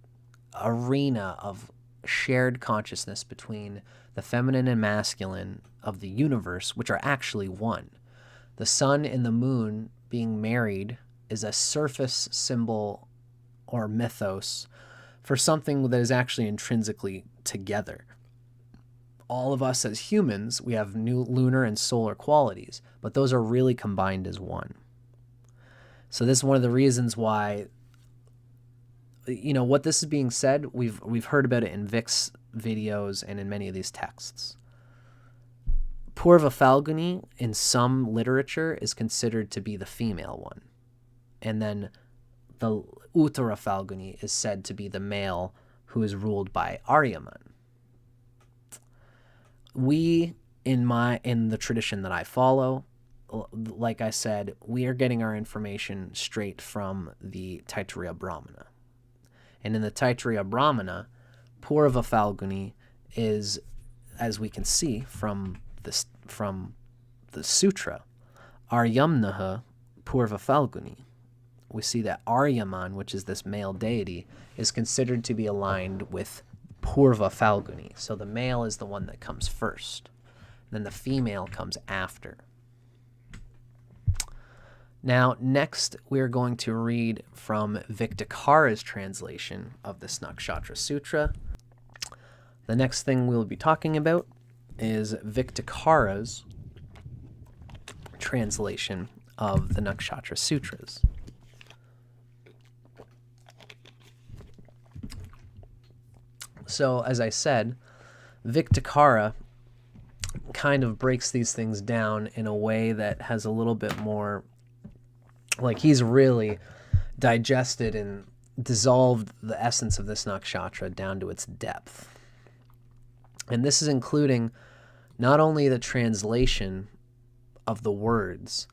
A: arena of shared consciousness between the feminine and masculine of the universe, which are actually one. The sun and the moon being married is a surface symbol or mythos for something that is actually intrinsically together. All of us as humans, we have new lunar and solar qualities, but those are really combined as one. So this is one of the reasons why, what this is being said, we've heard about it in Vic's videos and in many of these texts. Purva Phalguni in some literature is considered to be the female one. And then the Uttara Phalguni is said to be the male who is ruled by Aryaman. We, in the tradition that I follow, like I said, we are getting our information straight from the Taittiriya Brahmana. And in the Taittiriya Brahmana, Purva Phalguni is, as we can see from the sutra, Aryamnaha Purva Phalguni. We see that Aryaman, which is this male deity, is considered to be aligned with Purva Phalguni. So the male is the one that comes first. Then the female comes after. Now, next, we're going to read from Vic Dicara's translation of this Nakshatra Sutra. The next thing we'll be talking about is Vic Dicara's translation of the Nakshatra Sutras. So, as I said, Vic Dicara kind of breaks these things down in a way that has a little bit more, like he's really digested and dissolved the essence of this nakshatra down to its depth. And this is including not only the translation of the words,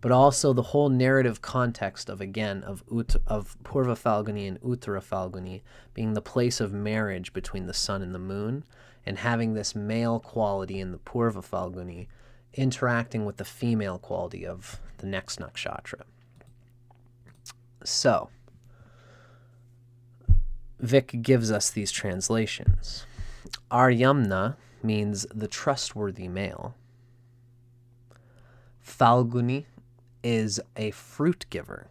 A: but also the whole narrative context of Purva Phalguni and Uttara Phalguni being the place of marriage between the sun and the moon, and having this male quality in the Purva Phalguni interacting with the female quality of the next nakshatra. So, Vic gives us these translations. Aryamna means the trustworthy male. Phalguni is a fruit giver.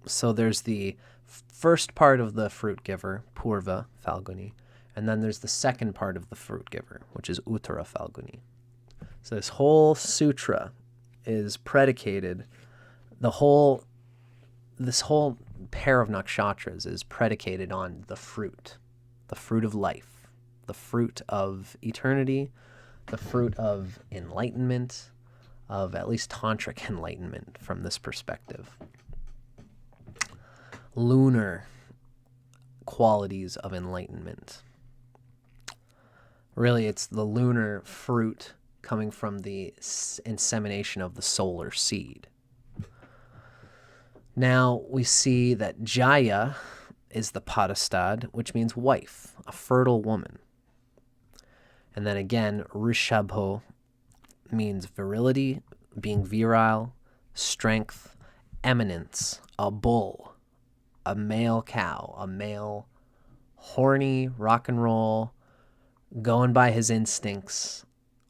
A: So there's the first part of the fruit giver, Purva Phalguni, and then there's the second part of the fruit giver, which is Uttara Phalguni. So this whole sutra is predicated, this whole pair of nakshatras is predicated on the fruit of life, the fruit of eternity, the fruit of enlightenment, of at least tantric enlightenment from this perspective. Lunar qualities of enlightenment. Really, it's the lunar fruit coming from the insemination of the solar seed. Now we see that Jaya is the Padastad, which means wife, a fertile woman. And then again, Rishabho means virility, being virile, strength, eminence, a bull, a male cow, a male horny, rock and roll, going by his instincts,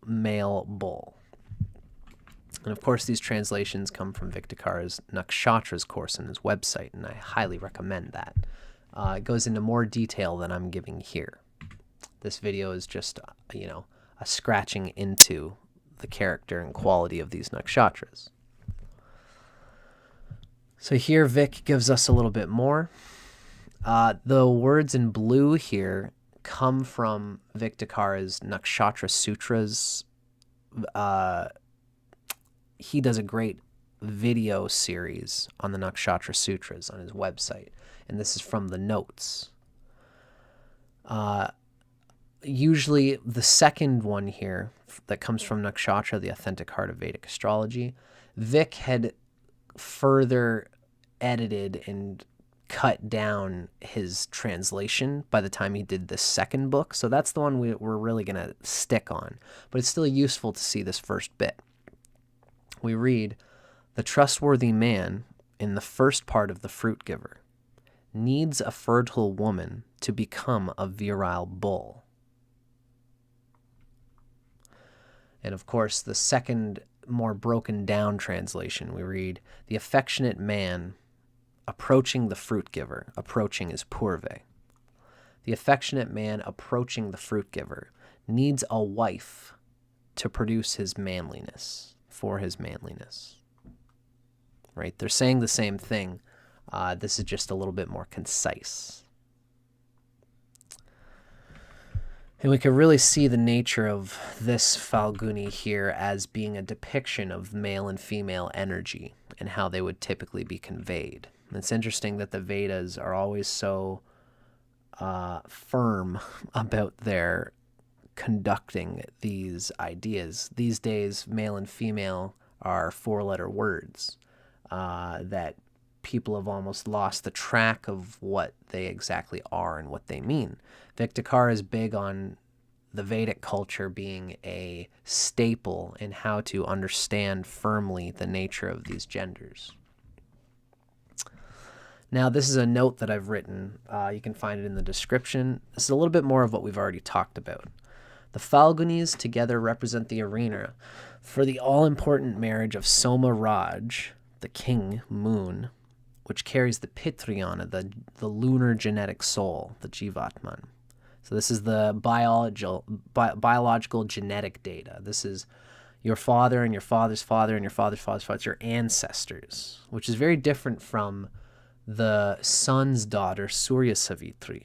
A: male bull. And of course, these translations come from Vic Dicara's Nakshatras course on his website, and I highly recommend that. It goes into more detail than I'm giving here. This video is just, a scratching into the character and quality of these nakshatras. So here Vic gives us a little bit more. The words in blue here come from Vic Dicara's Nakshatra Sutras. He does a great video series on the Nakshatra Sutras on his website, and this is from the notes. Usually the second one here that comes from Nakshatra, the authentic heart of Vedic astrology, Vic had further edited and cut down his translation by the time he did the second book. So that's the one we're really going to stick on. But it's still useful to see this first bit. We read, "The trustworthy man, in the first part of the fruit giver, needs a fertile woman to become a virile bull." And of course, the second, more broken down translation, we read, "The affectionate man approaching the fruit giver," approaching is Purve. "The affectionate man approaching the fruit giver needs a wife to produce his manliness, for his manliness." Right? They're saying the same thing. This is just a little bit more concise. And we can really see the nature of this Phalguni here as being a depiction of male and female energy and how they would typically be conveyed. And it's interesting that the Vedas are always so firm about their conducting these ideas. These days, male and female are four-letter words that people have almost lost the track of what they exactly are and what they mean. Vic Dicara is big on the Vedic culture being a staple in how to understand firmly the nature of these genders. Now, this is a note that I've written. You can find it in the description. This is a little bit more of what we've already talked about. The Phalgunis together represent the arena for the all-important marriage of Soma Raj, the king moon, which carries the Pitriyana, the lunar genetic soul, the Jivatman. So this is the biological genetic data. This is your father and your father's father and your father's father's father, your ancestors, which is very different from the sun's daughter, Surya Savitri,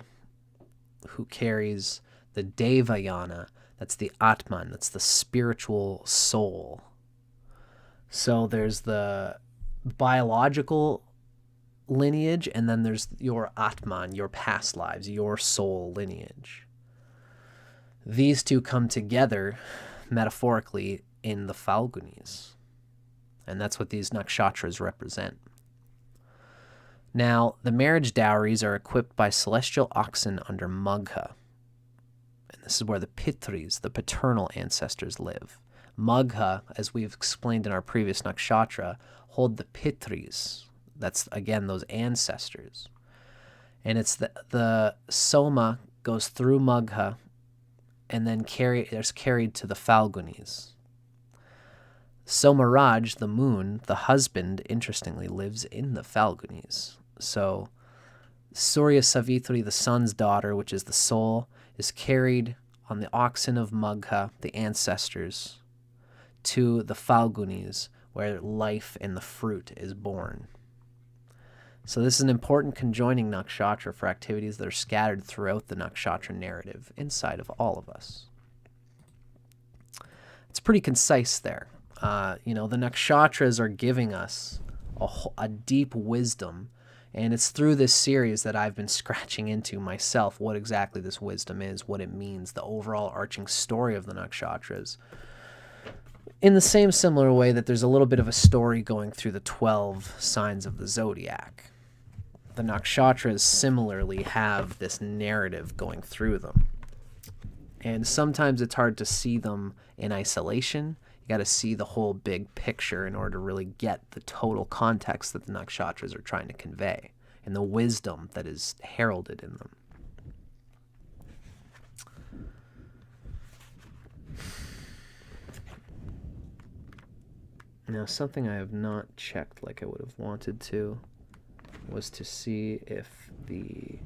A: who carries the Devayana. That's the Atman, that's the spiritual soul. So there's the biological lineage, and then there's your Atman, your past lives, your soul lineage. These two come together metaphorically in the Phalgunis, and that's what these nakshatras represent. Now, the marriage dowries are equipped by celestial oxen under Magha, and this is where the Pitris, the paternal ancestors, live. Magha, as we've explained in our previous nakshatra, hold the Pitris. That's, again, those ancestors. And it's the Soma goes through Magha and then is carried to the Phalgunis. Somaraj, the moon, the husband, interestingly, lives in the Phalgunis. So Surya Savitri, the sun's daughter, which is the soul, is carried on the oxen of Magha, the ancestors, to the Phalgunis, where life in the fruit is born. So this is an important conjoining nakshatra for activities that are scattered throughout the nakshatra narrative inside of all of us. It's pretty concise there. The nakshatras are giving us a deep wisdom, and it's through this series that I've been scratching into myself what exactly this wisdom is, what it means, the overall arching story of the nakshatras. In the same similar way that there's a little bit of a story going through the 12 signs of the Zodiac. The nakshatras similarly have this narrative going through them. And sometimes it's hard to see them in isolation. You got to see the whole big picture in order to really get the total context that the nakshatras are trying to convey and the wisdom that is heralded in them. Now, something I have not checked like I would have wanted to was to see if these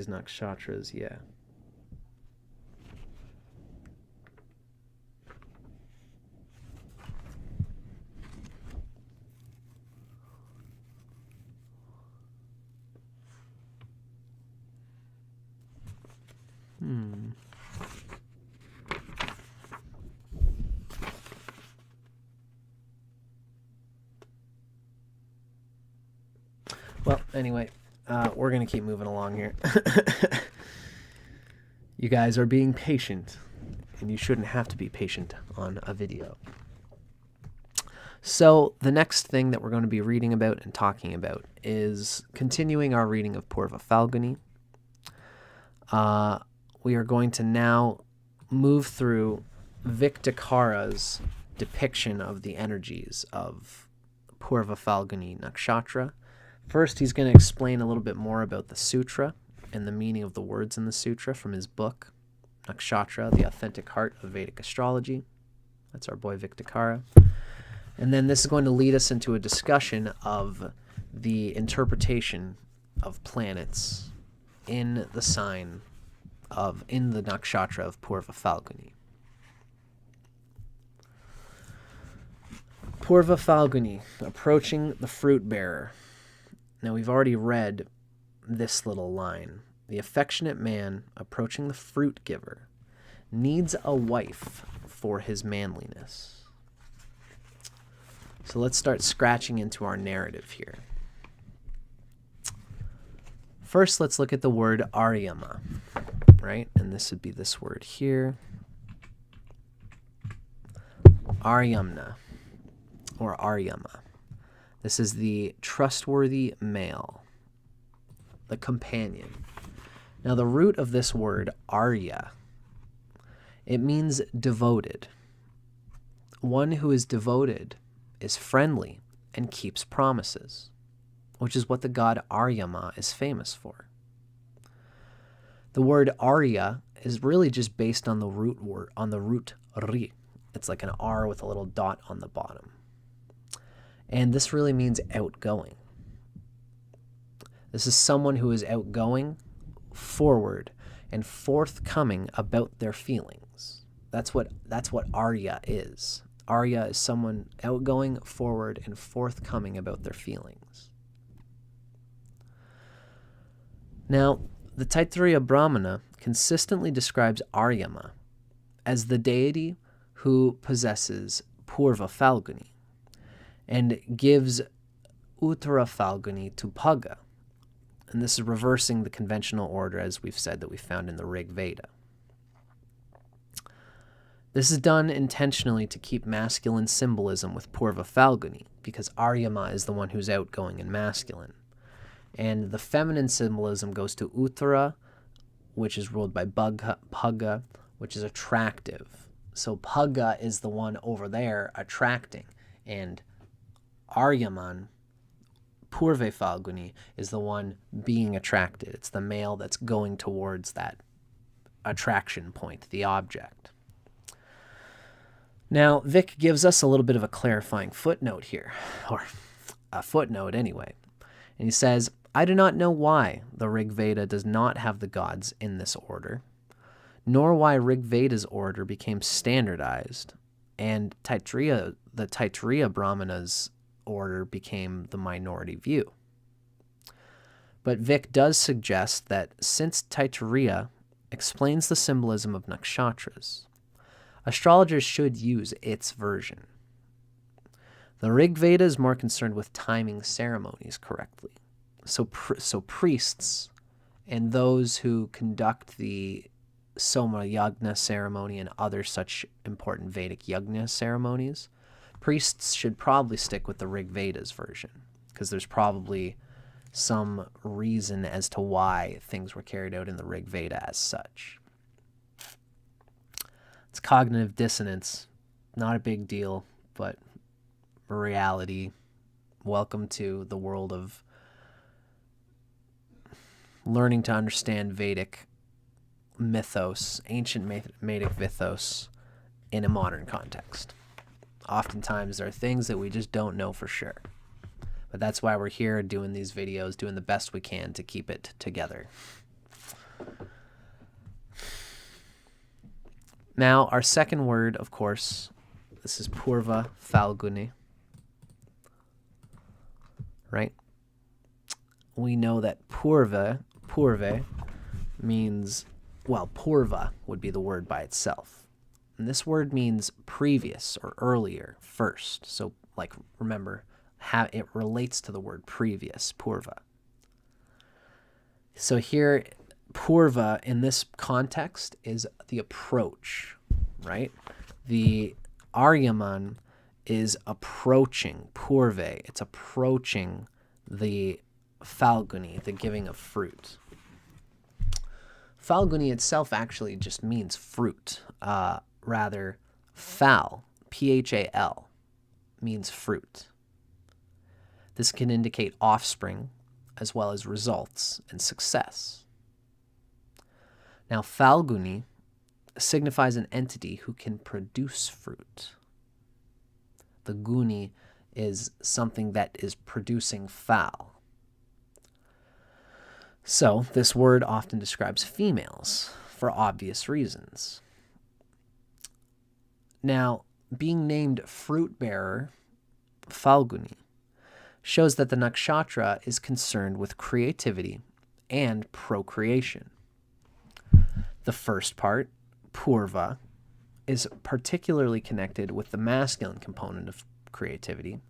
A: nakshatras, yeah. Well, anyway, we're going to keep moving along here. You guys are being patient, and you shouldn't have to be patient on a video. So the next thing that we're going to be reading about and talking about is continuing our reading of Purva Phalguni. We are going to now move through Vic Dicara's depiction of the energies of Purva Phalguni Nakshatra. First, he's going to explain a little bit more about the sutra and the meaning of the words in the sutra from his book, Nakshatra, The Authentic Heart of Vedic Astrology. That's our boy Vic Dicara. And then this is going to lead us into a discussion of the interpretation of planets in the nakshatra of Purva Phalguni. Purva Phalguni, approaching the fruit bearer. Now, we've already read this little line. The affectionate man approaching the fruit giver needs a wife for his manliness. So let's start scratching into our narrative here. First, let's look at the word Aryaman, right? And this would be this word here. Aryamna, or Aryama. This is the trustworthy male, the companion. Now, the root of this word, Arya, it means devoted. One who is devoted is friendly and keeps promises, which is what the god Aryaman is famous for. The word Arya is really just based on the root word, on the root ri. It's like an R with a little dot on the bottom. And this really means outgoing. This is someone who is outgoing, forward, and forthcoming about their feelings. That's what Arya is. Arya is someone outgoing, forward, and forthcoming about their feelings. Now, the Taittiriya Brahmana consistently describes Aryaman as the deity who possesses Purva Phalguni and gives Uttara Phalguni to bhaga. And this is reversing the conventional order, as we've said, that we found in the Rig Veda. This is done intentionally to keep masculine symbolism with Purva Phalguni, because Aryaman is the one who's outgoing and masculine. And the feminine symbolism goes to Uttara, which is ruled by bhaga, which is attractive. So bhaga is the one over there attracting, and Aryaman, Purva Phalguni, is the one being attracted. It's the male that's going towards that attraction point, the object. Now, Vic gives us a little bit of a clarifying footnote here, or a footnote anyway. And he says, I do not know why the Rig Veda does not have the gods in this order, nor why Rig Veda's order became standardized, and the Taittiriya Brahmana's order became the minority view. But Vic does suggest that since Taittiriya explains the symbolism of nakshatras, Astrologers should use its version. The Rig Veda is more concerned with timing ceremonies correctly. So priests and those who conduct the Soma Yagna ceremony and other such important Vedic Yagna ceremonies, priests should probably stick with the Rig Veda's version, because there's probably some reason as to why things were carried out in the Rig Veda as such. It's cognitive dissonance, not a big deal, but reality. Welcome to the world of learning to understand Vedic mythos, ancient Vedic mythos, in a modern context. Oftentimes there are things that we just don't know for sure. But that's why we're here doing these videos, doing the best we can to keep it together. Now, our second word, of course, this is Purva Phalguni, right? We know that Purve means, well, Purva would be the word by itself. And this word means previous or earlier, first. So, like, remember, it relates to the word previous, Purva. So here, Purva in this context is the approach, right? The Aryaman is approaching Purve. It's approaching the Phalguni, the giving of fruit. Phalguni itself actually just means fruit. Rather, phal, P-H-A-L, means fruit. This can indicate offspring as well as results and success. Now, Phalguni signifies an entity who can produce fruit. The guni is something that is producing phal. So, this word often describes females for obvious reasons. Now, being named fruit bearer, Phalguni, shows that the nakshatra is concerned with creativity and procreation. The first part, Purva, is particularly connected with the masculine component of creativity. And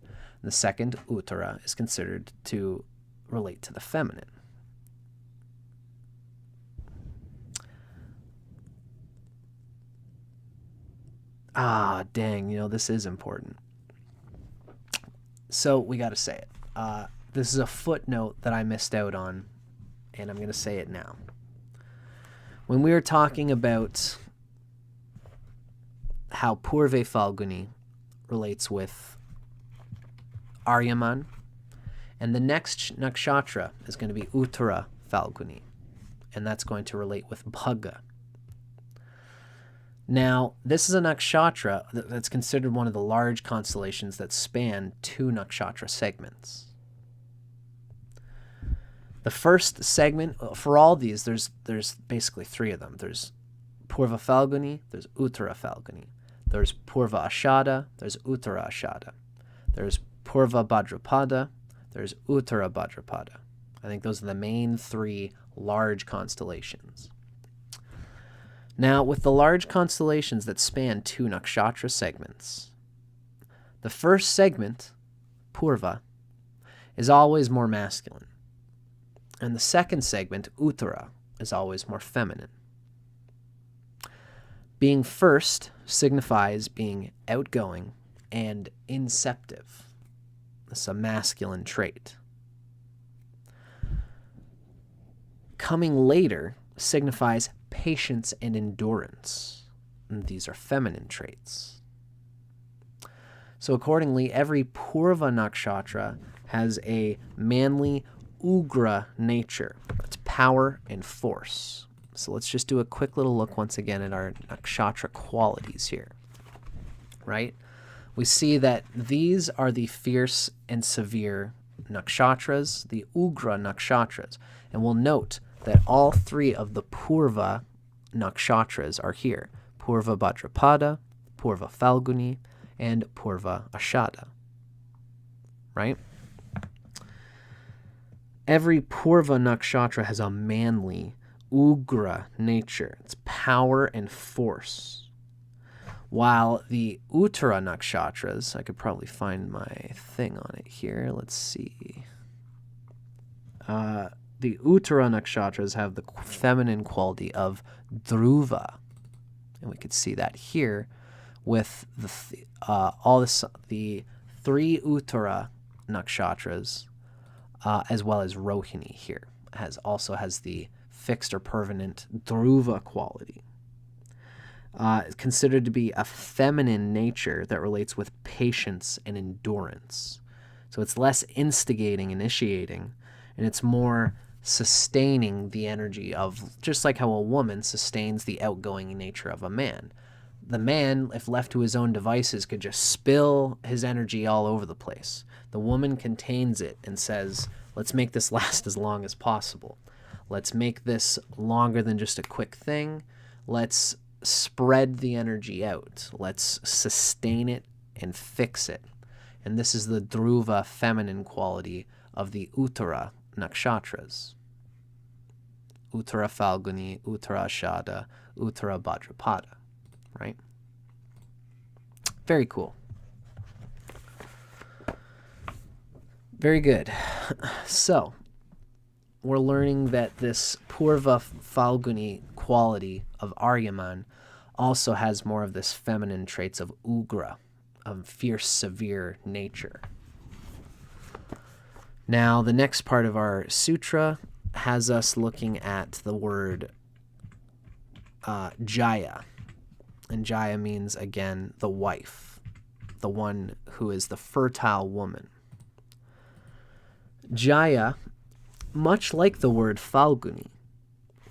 A: the second, Uttara, is considered to relate to the feminine. Ah, dang, this is important. So we got to say it. This is a footnote that I missed out on, and I'm going to say it now. When we were talking about how Purva Phalguni relates with Aryaman, and the next nakshatra is going to be Uttara Phalguni, and that's going to relate with bhaga. Now, this is a nakshatra that's considered one of the large constellations that span 2 nakshatra segments. The first segment, for all these, there's basically 3 of them. There's Purva Phalguni, there's Uttara Phalguni. There's Purva Ashada, there's Uttara Ashada. There's Purva Bhadrapada, there's Uttara Bhadrapada. I think those are the main 3 large constellations. Now, with the large constellations that span 2 nakshatra segments, the first segment, Purva, is always more masculine, and the second segment, Uttara, is always more feminine. Being first signifies being outgoing and inceptive. This is a masculine trait. Coming later signifies patience and endurance. And these are feminine traits. So accordingly, every Purva nakshatra has a manly ugra nature. It's power and force. So let's just do a quick little look once again at our nakshatra qualities here. Right? We see that these are the fierce and severe nakshatras, the ugra nakshatras. And we'll note that all 3 of the Purva nakshatras are here. Purva Bhadrapada, Purva Phalguni, and Purva Ashada. Right? Every Purva nakshatra has a manly, ugra nature. It's power and force. While the Uttara Nakshatras, I could probably find my thing on it here. Let's see. The Uttara Nakshatras have the feminine quality of Dhruva. And we could see that here with the three Uttara Nakshatras, as well as Rohini here. Also has the fixed or permanent Dhruva quality. It's considered to be a feminine nature that relates with patience and endurance. So it's less instigating, initiating, and it's more sustaining the energy of, just like how a woman sustains the outgoing nature of a man. The man, if left to his own devices, could just spill his energy all over the place. The woman contains it and says, let's make this last as long as possible. Let's make this longer than just a quick thing. Let's spread the energy out. Let's sustain it and fix it. And this is the Dhruva feminine quality of the Uttara Nakshatras. Uttara Phalguni, Uttara Ashada, Uttara Bhadrapada. Right? Very cool. Very good. So, we're learning that this Purva Phalguni quality of Aryaman also has more of this feminine traits of Ugra, of fierce, severe nature. Now, the next part of our sutra has us looking at the word Jaya. And Jaya means, again, the wife, the one who is the fertile woman. Jaya, much like the word Phalguni,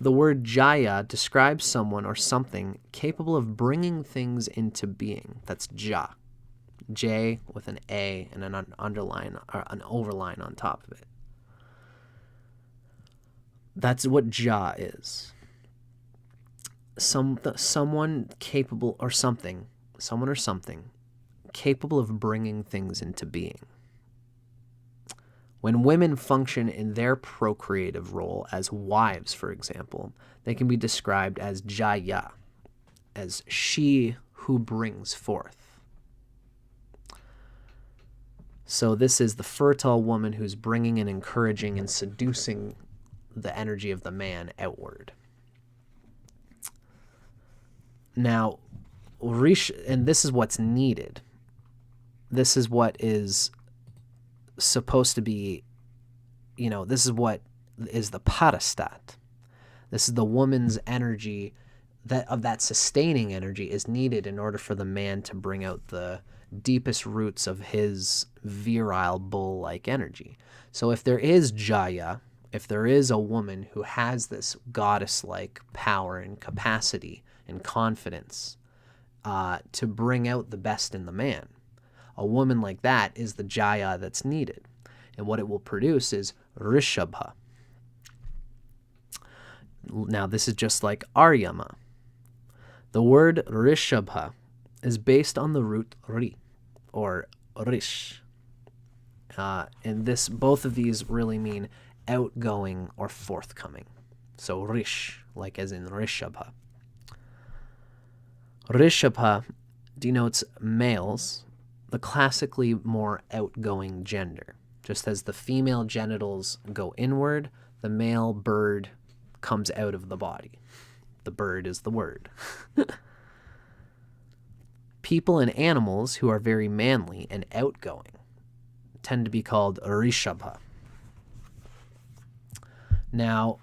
A: the word Jaya describes someone or something capable of bringing things into being. That's Ja. J with an A and an underline or an overline on top of it. That's what Ja is. Someone capable or something, someone or something capable of bringing things into being. When women function in their procreative role as wives, for example, they can be described as Jaya, as she who brings forth. So this is the fertile woman who's bringing and encouraging and seducing the energy of the man outward. Now, and this is what's needed. This is what is supposed to be, this is what is the parastat. This is the woman's energy, that sustaining energy is needed in order for the man to bring out the deepest roots of his virile bull-like energy. So if there is Jaya, if there is a woman who has this goddess-like power and capacity and confidence to bring out the best in the man, a woman like that is the Jaya that's needed. And what it will produce is Rishabha. Now, this is just like Aryama. The word Rishabha is based on the root Ri, or Rish. And both of these really mean outgoing or forthcoming. So Rish, like as in Rishabha. Rishabha denotes males, the classically more outgoing gender. Just as the female genitals go inward, the male bird comes out of the body. The bird is the word. People and animals who are very manly and outgoing tend to be called Rishabha. Now,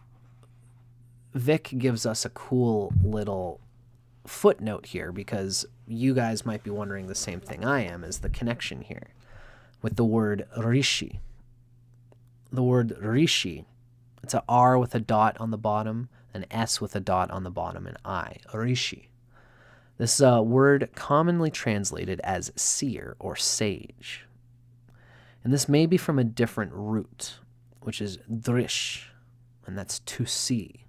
A: Vic gives us a cool little footnote here because you guys might be wondering the same thing I am, is the connection here with the word Rishi. The word Rishi, it's a R with a dot on the bottom, an S with a dot on the bottom, and I, Rishi. This is a word commonly translated as seer or sage. And this may be from a different root, which is drish, and that's to see.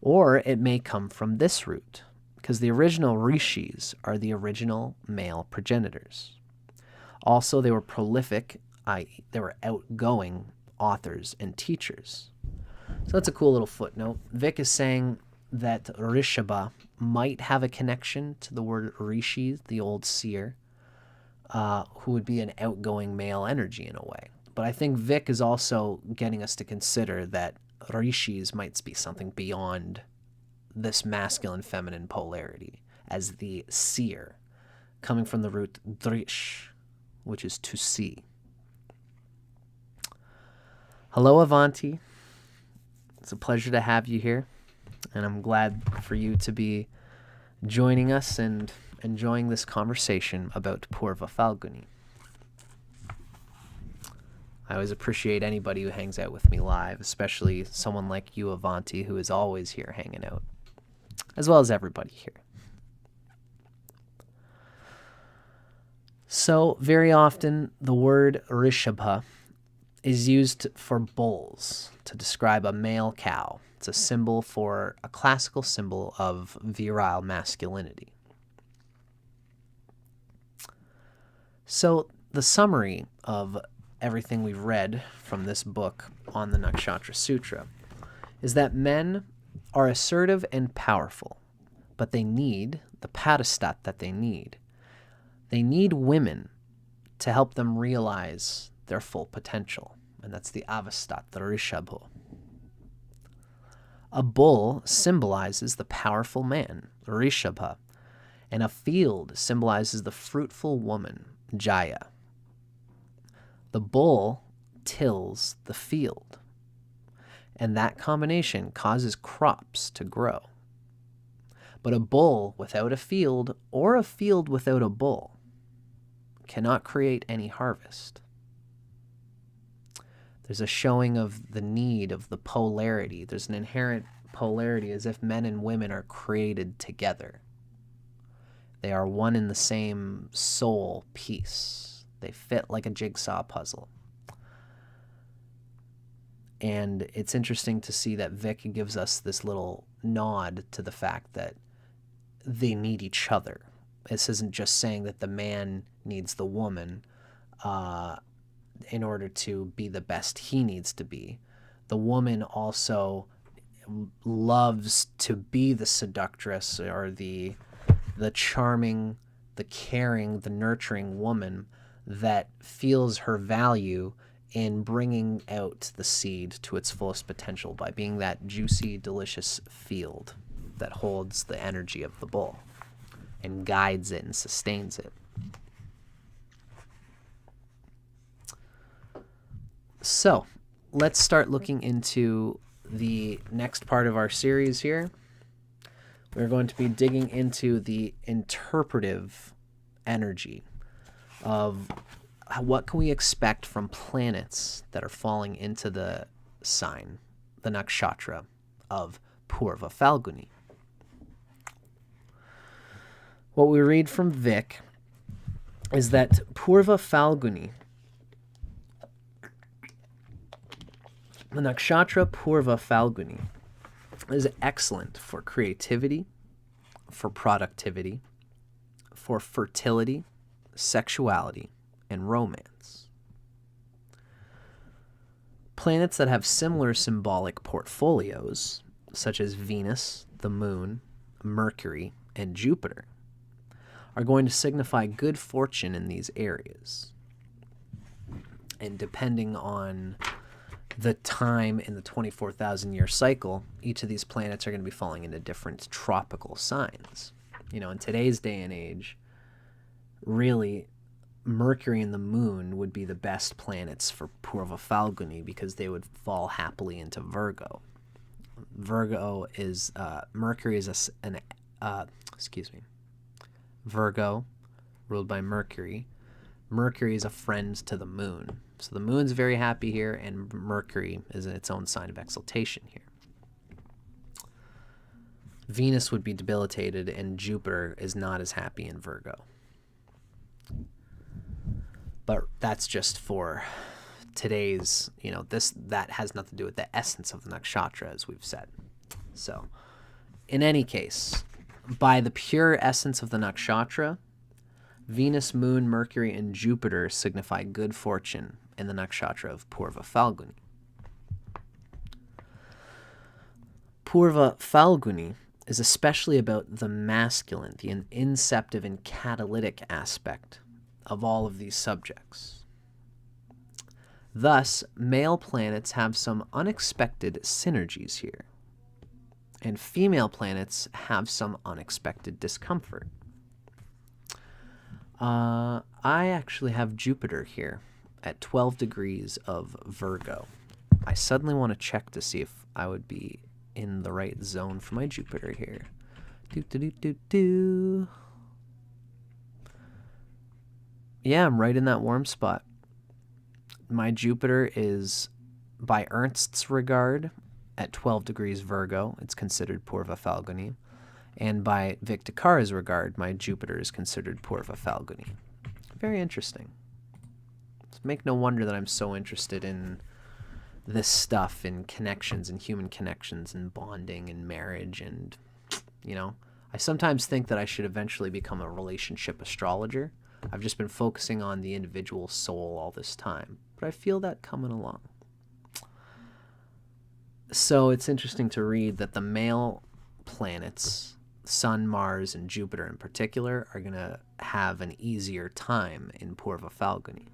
A: Or it may come from this root, because the original rishis are the original male progenitors. Also, they were prolific, i.e., they were outgoing authors and teachers. So that's a cool little footnote. Vic is saying that Rishabha might have a connection to the word Rishi, the old seer, who would be an outgoing male energy in a way. But I think Vic is also getting us to consider that Rishis might be something beyond this masculine-feminine polarity, as the seer, coming from the root drish, which is to see. Hello, Avanti. It's a pleasure to have you here, and I'm glad for you to be joining us and enjoying this conversation about Purva Phalguni. I always appreciate anybody who hangs out with me live, especially someone like you, Avanti, who is always here hanging out, as well as everybody here. So, very often, the word Rishabha is used for bulls to describe a male cow. It's a classical symbol of virile masculinity. So, the summary of everything we've read from this book on the Nakshatra Sutra is that men are assertive and powerful, but they need the padistat that they need. They need women to help them realize their full potential, and that's the avastat, the rishabho. A bull symbolizes the powerful man, rishabha, and a field symbolizes the fruitful woman, jaya. The bull tills the field, and that combination causes crops to grow. But a bull without a field, or a field without a bull, cannot create any harvest. There's a showing of the need of the polarity. There's an inherent polarity, as if men and women are created together. They are one in the same soul piece. They fit like a jigsaw puzzle. And it's interesting to see that Vic gives us this little nod to the fact that they need each other. This isn't just saying that the man needs the woman in order to be the best he needs to be. The woman also loves to be the seductress, or the charming, the caring, the nurturing woman that feels her value in bringing out the seed to its fullest potential by being that juicy, delicious field that holds the energy of the bull and guides it and sustains it. So, let's start looking into the next part of our series here. We're going to be digging into the interpretive energy of what can we expect from planets that are falling into the sign, the nakshatra of Purva Phalguni. What we read from Vic is that Purva Phalguni, the nakshatra Purva Phalguni, is excellent for creativity, for productivity, for fertility, sexuality, and romance. Planets that have similar symbolic portfolios, such as Venus, the Moon, Mercury, and Jupiter, are going to signify good fortune in these areas. And depending on the time in the 24,000-year cycle, each of these planets are going to be falling into different tropical signs. You know, in today's day and age, really, Mercury and the Moon would be the best planets for Purva Phalguni because they would fall happily into Virgo. Mercury is Virgo, ruled by Mercury. Mercury is a friend to the Moon. So the Moon's very happy here, and Mercury is in its own sign of exaltation here. Venus would be debilitated, and Jupiter is not as happy in Virgo. But that's just for today's, that has nothing to do with the essence of the nakshatra, as we've said. So, in any case, by the pure essence of the nakshatra, Venus, Moon, Mercury, and Jupiter signify good fortune in the nakshatra of Purva Phalguni. Purva Phalguni is especially about the masculine, the inceptive and catalytic aspect of all of these subjects. Thus, male planets have some unexpected synergies here, and female planets have some unexpected discomfort. I actually have Jupiter here at 12 degrees of Virgo. I suddenly want to check to see if I would be in the right zone for my Jupiter here. Yeah, I'm right in that warm spot. My Jupiter is, by Ernst's regard, at 12 degrees Virgo. It's considered Purva Phalguni. And by Vic Dicara's regard, my Jupiter is considered Purva Phalguni. Very interesting. It's make no wonder that I'm so interested in this stuff, in connections and human connections and bonding and marriage. And, you know, I sometimes think that I should eventually become a relationship astrologer. I've just been focusing on the individual soul all this time, but I feel that coming along. So it's interesting to read that the male planets, Sun, Mars, and Jupiter in particular, are going to have an easier time in Purva Phalguni.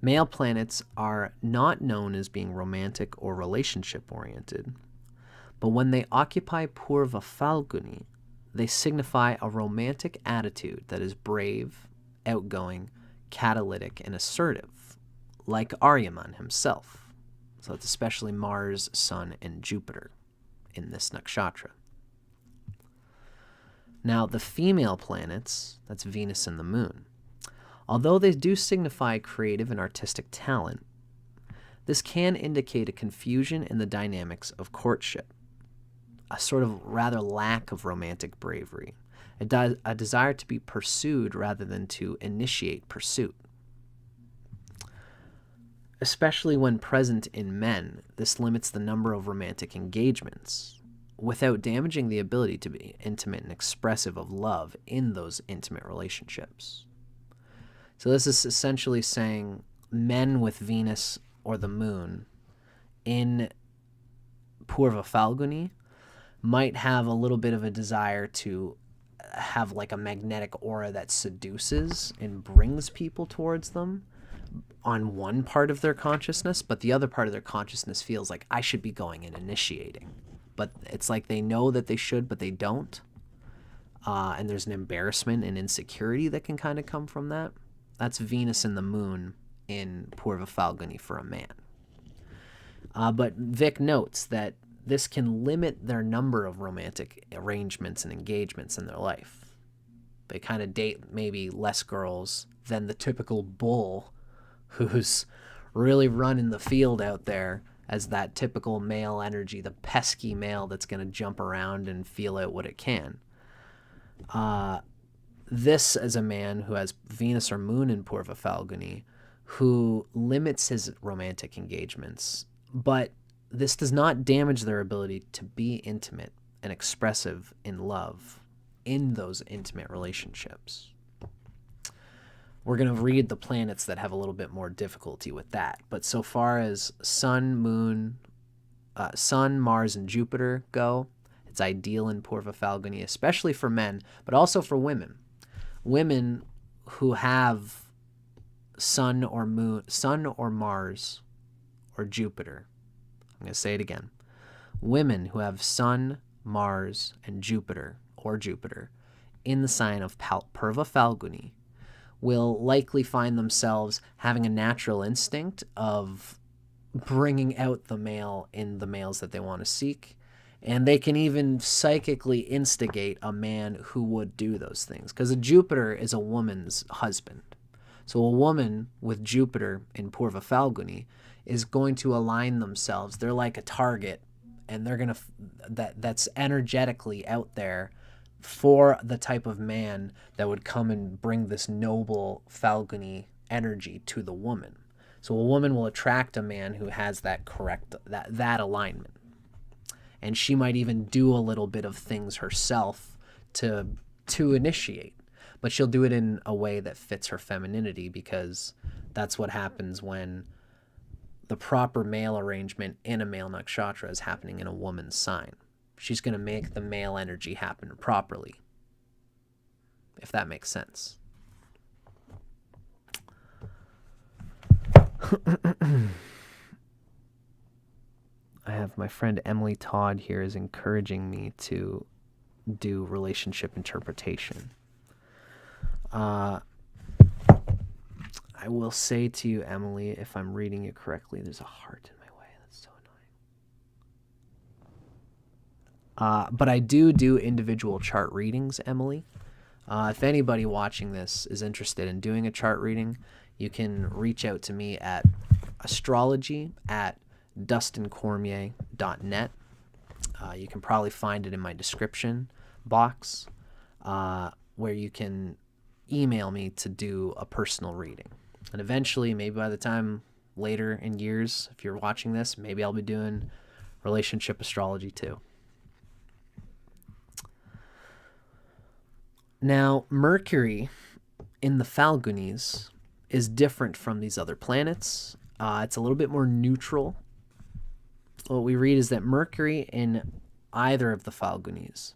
A: Male planets are not known as being romantic or relationship-oriented, but when they occupy Purva Phalguni, they signify a romantic attitude that is brave, outgoing, catalytic, and assertive, like Aryaman himself. So it's especially Mars, Sun, and Jupiter in this nakshatra. Now, the female planets, that's Venus and the Moon, although they do signify creative and artistic talent, this can indicate a confusion in the dynamics of courtship, a sort of rather lack of romantic bravery, a desire to be pursued rather than to initiate pursuit. Especially when present in men, this limits the number of romantic engagements without damaging the ability to be intimate and expressive of love in those intimate relationships. So this is essentially saying men with Venus or the Moon in Purva Phalguni might have a little bit of a desire to have like a magnetic aura that seduces and brings people towards them on one part of their consciousness, but the other part of their consciousness feels like I should be going and initiating. But it's like they know that they should, but they don't. And there's an embarrassment and insecurity that can kind of come from that. That's Venus and the Moon in Purva Phalguni for a man. But Vic notes that this can limit their number of romantic arrangements and engagements in their life. They kind of date maybe less girls than the typical bull who's really running the field out there as that typical male energy, the pesky male that's going to jump around and feel out what it can. This is a man who has Venus or Moon in Purva Phalguni who limits his romantic engagements, but this does not damage their ability to be intimate and expressive in love in those intimate relationships. We're going to read the planets that have a little bit more difficulty with that. But so far as Sun, Mars, and Jupiter go, it's ideal in Purva Phalguni, especially for men, but also for women. Women who have Sun or Mars or Jupiter. I'm going to say it again. Women who have Sun, Mars, and Jupiter in the sign of Purva Phalguni will likely find themselves having a natural instinct of bringing out the male in the males that they want to seek. And they can even psychically instigate a man who would do those things. Because a Jupiter is a woman's husband. So a woman with Jupiter in Purva Phalguni is going to align themselves. They're like a target, and they're going to that's energetically out there for the type of man that would come and bring this noble Phalguni energy to the woman. So a woman will attract a man who has that alignment. And she might even do a little bit of things herself to initiate. But she'll do it in a way that fits her femininity, because that's what happens when the proper male arrangement in a male nakshatra is happening in a woman's sign. She's going to make the male energy happen properly, if that makes sense. I have my friend Emily Todd here is encouraging me to do relationship interpretation. I will say to you, Emily, if I'm reading it correctly, there's a heart in my way. That's so annoying. But I do individual chart readings, Emily. If anybody watching this is interested in doing a chart reading, you can reach out to me at astrology@dustincormier.net. You can probably find it in my description box, where you can email me to do a personal reading. And eventually, maybe by the time later in years, if you're watching this, maybe I'll be doing relationship astrology too. Now, Mercury in the Phalgunis is different from these other planets. It's a little bit more neutral. What we read is that Mercury in either of the Phalgunis,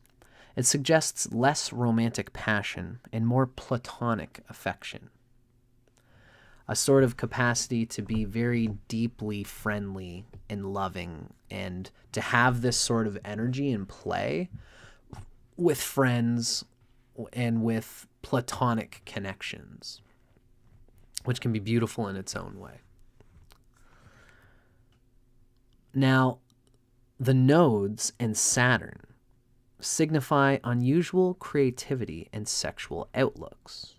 A: it suggests less romantic passion and more platonic affection. A sort of capacity to be very deeply friendly and loving, and to have this sort of energy and play with friends and with platonic connections, which can be beautiful in its own way. Now, the nodes and Saturn signify unusual creativity and sexual outlooks.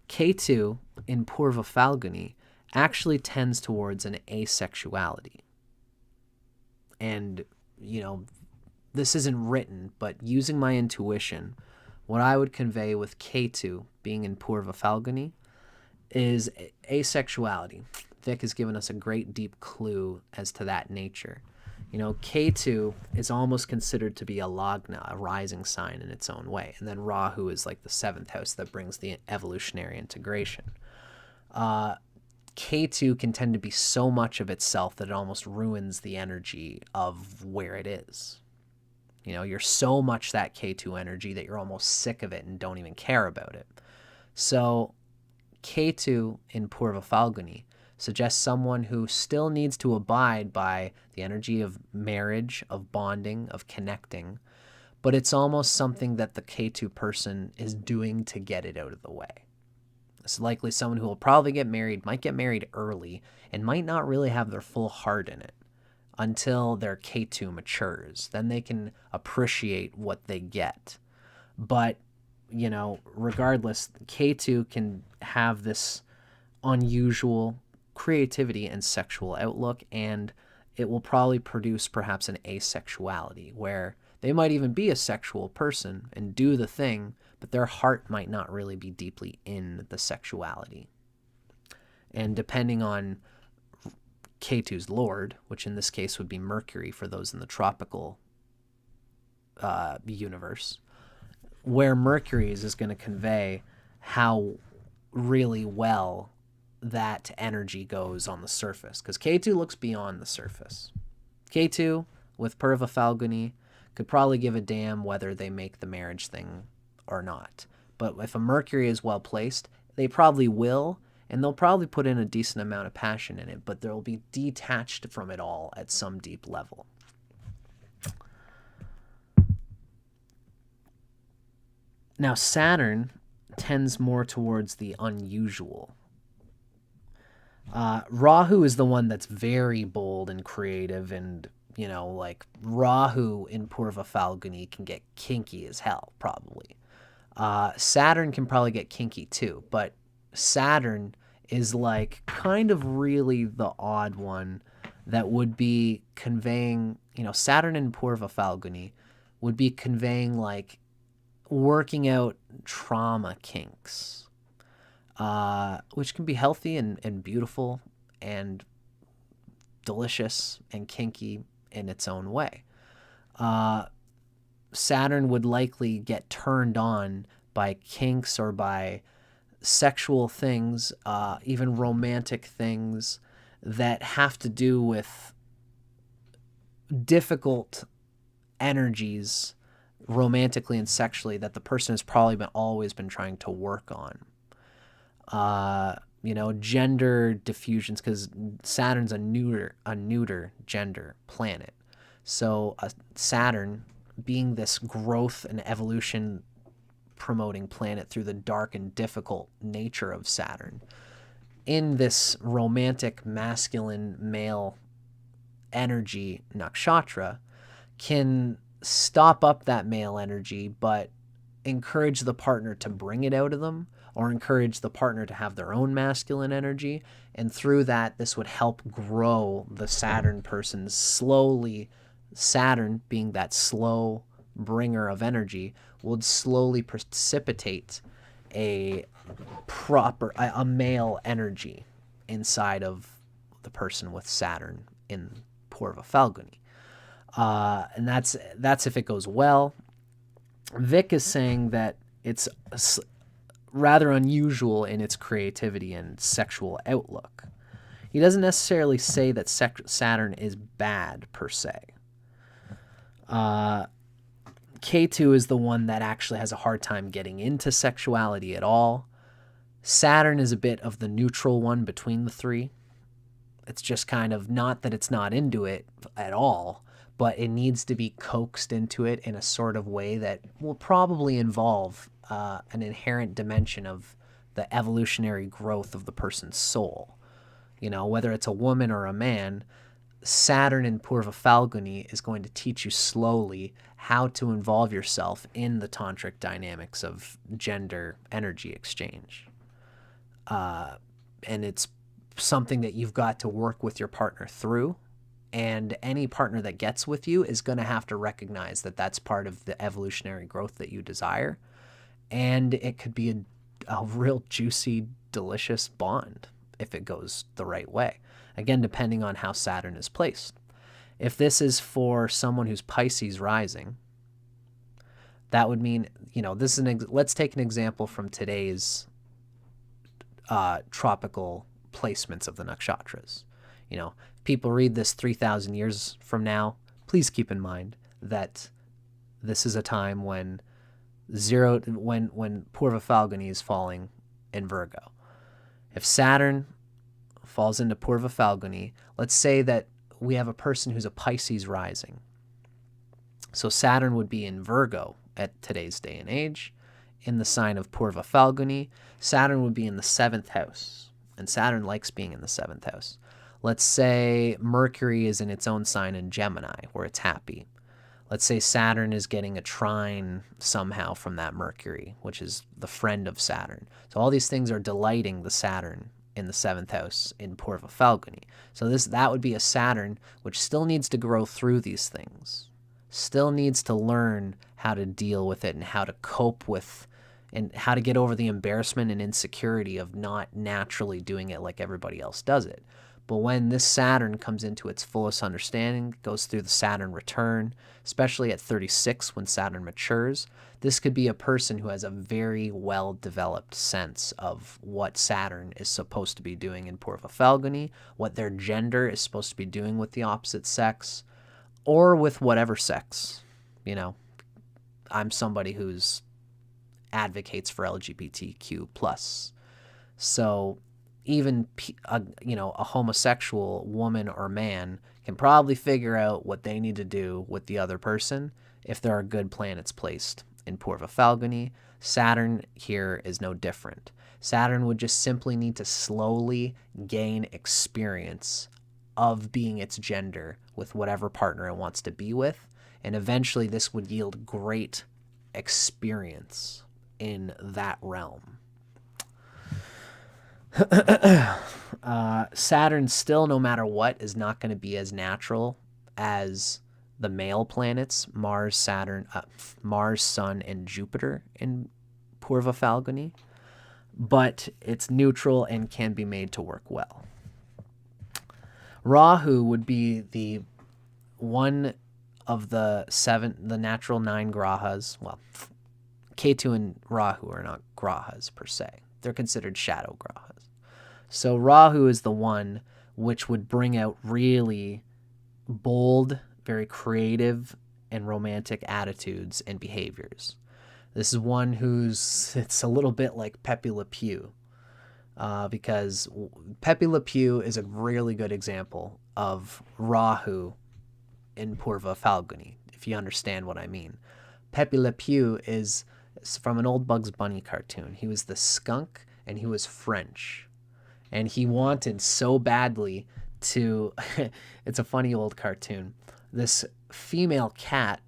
A: Ketu in Purva Phalguni actually tends towards an asexuality. And, this isn't written, but using my intuition, what I would convey with Ketu being in Purva Phalguni is asexuality. Vic has given us a great deep clue as to that nature. Ketu is almost considered to be a lagna, a rising sign in its own way. And then Rahu is like the seventh house that brings the evolutionary integration. Ketu can tend to be so much of itself that it almost ruins the energy of where it is. You're so much that Ketu energy that you're almost sick of it and don't even care about it. So Ketu in Purva Phalguni suggests someone who still needs to abide by the energy of marriage, of bonding, of connecting, but it's almost something that the Ketu person is doing to get it out of the way. It's likely someone who will probably get married, might get married early, and might not really have their full heart in it until their Ketu matures. Then they can appreciate what they get. But, regardless, Ketu can have this unusual creativity and sexual outlook, and it will probably produce perhaps an asexuality where they might even be a sexual person and do the thing, but their heart might not really be deeply in the sexuality. And depending on Ketu's lord, which in this case would be Mercury for those in the tropical universe, where Mercury is going to convey how really well that energy goes on the surface, because Ketu looks beyond the surface. Ketu with Purva Phalguni could probably give a damn whether they make the marriage thing or not. But if a Mercury is well placed, they probably will, and they'll probably put in a decent amount of passion in it, but they'll be detached from it all at some deep level. Now, Saturn tends more towards the unusual. Rahu is the one that's very bold and creative, and Rahu in Purva Phalguni can get kinky as hell, probably. Saturn can probably get kinky too, but Saturn is kind of really the odd one that would be conveying, Saturn in Purva Phalguni would be conveying working out trauma kinks, which can be healthy and beautiful and delicious and kinky in its own way. Saturn would likely get turned on by kinks or by sexual things, even romantic things that have to do with difficult energies romantically and sexually that the person has probably always been trying to work on. Gender diffusions, because Saturn's a neuter gender planet. So Saturn, being this growth and evolution promoting planet through the dark and difficult nature of Saturn, in this romantic masculine male energy nakshatra, can stop up that male energy but encourage the partner to bring it out of them, or encourage the partner to have their own masculine energy. And through that, this would help grow the Saturn person slowly. Saturn, being that slow bringer of energy, would slowly precipitate a male energy inside of the person with Saturn in Purva Phalguni. And that's if it goes well. Vic is saying that it's rather unusual in its creativity and sexual outlook. He doesn't necessarily say that Saturn is bad per se. Ketu is the one that actually has a hard time getting into sexuality at all. Saturn is a bit of the neutral one between the three. It's just kind of not that it's not into it at all, but it needs to be coaxed into it in a sort of way that will probably involve an inherent dimension of the evolutionary growth of the person's soul. Whether it's a woman or a man, Saturn in Purva Phalguni is going to teach you slowly how to involve yourself in the tantric dynamics of gender energy exchange. And it's something that you've got to work with your partner through. And any partner that gets with you is going to have to recognize that that's part of the evolutionary growth that you desire. And it could be a real juicy, delicious bond if it goes the right way. Again, depending on how Saturn is placed. If this is for someone who's Pisces rising, that would mean, let's take an example from today's tropical placements of the nakshatras. People read this 3,000 years from now, please keep in mind that this is a time when Purva Phalguni is falling in Virgo. If Saturn falls into Purva Phalguni, let's say that we have a person who's a Pisces rising. So Saturn would be in Virgo at today's day and age, in the sign of Purva Phalguni. Saturn would be in the 7th house, and Saturn likes being in the 7th house. Let's say Mercury is in its own sign in Gemini, where it's happy. Let's say Saturn is getting a trine somehow from that Mercury, which is the friend of Saturn. So all these things are delighting the Saturn in the 7th house in Purva Phalguni. So that would be a Saturn which still needs to grow through these things, still needs to learn how to deal with it and how to cope with, and how to get over the embarrassment and insecurity of not naturally doing it like everybody else does it. But when this Saturn comes into its fullest understanding, goes through the Saturn return, especially at 36 when Saturn matures, this could be a person who has a very well-developed sense of what Saturn is supposed to be doing in Purva Phalguni, what their gender is supposed to be doing with the opposite sex, or with whatever sex. I'm somebody who's advocates for LGBTQ+. So even a homosexual woman or man can probably figure out what they need to do with the other person if there are good planets placed in Purva Phalguni. Saturn here is no different. Saturn would just simply need to slowly gain experience of being its gender with whatever partner it wants to be with, and eventually this would yield great experience in that realm. Saturn still, no matter what, is not going to be as natural as the male planets, Mars, Saturn, Mars, Sun, and Jupiter in Purva Phalguni, but it's neutral and can be made to work well. Rahu would be the one of the natural 9 grahas. Well, Ketu and Rahu are not grahas per se. They're considered shadow grahas. So Rahu is the one which would bring out really bold, very creative, and romantic attitudes and behaviors. This is one it's a little bit like Pepe Le Pew, because Pepe Le Pew is a really good example of Rahu in Purva Phalguni, if you understand what I mean. Pepe Le Pew is from an old Bugs Bunny cartoon. He was the skunk, and he was French. And he wanted so badly to... It's a funny old cartoon. This female cat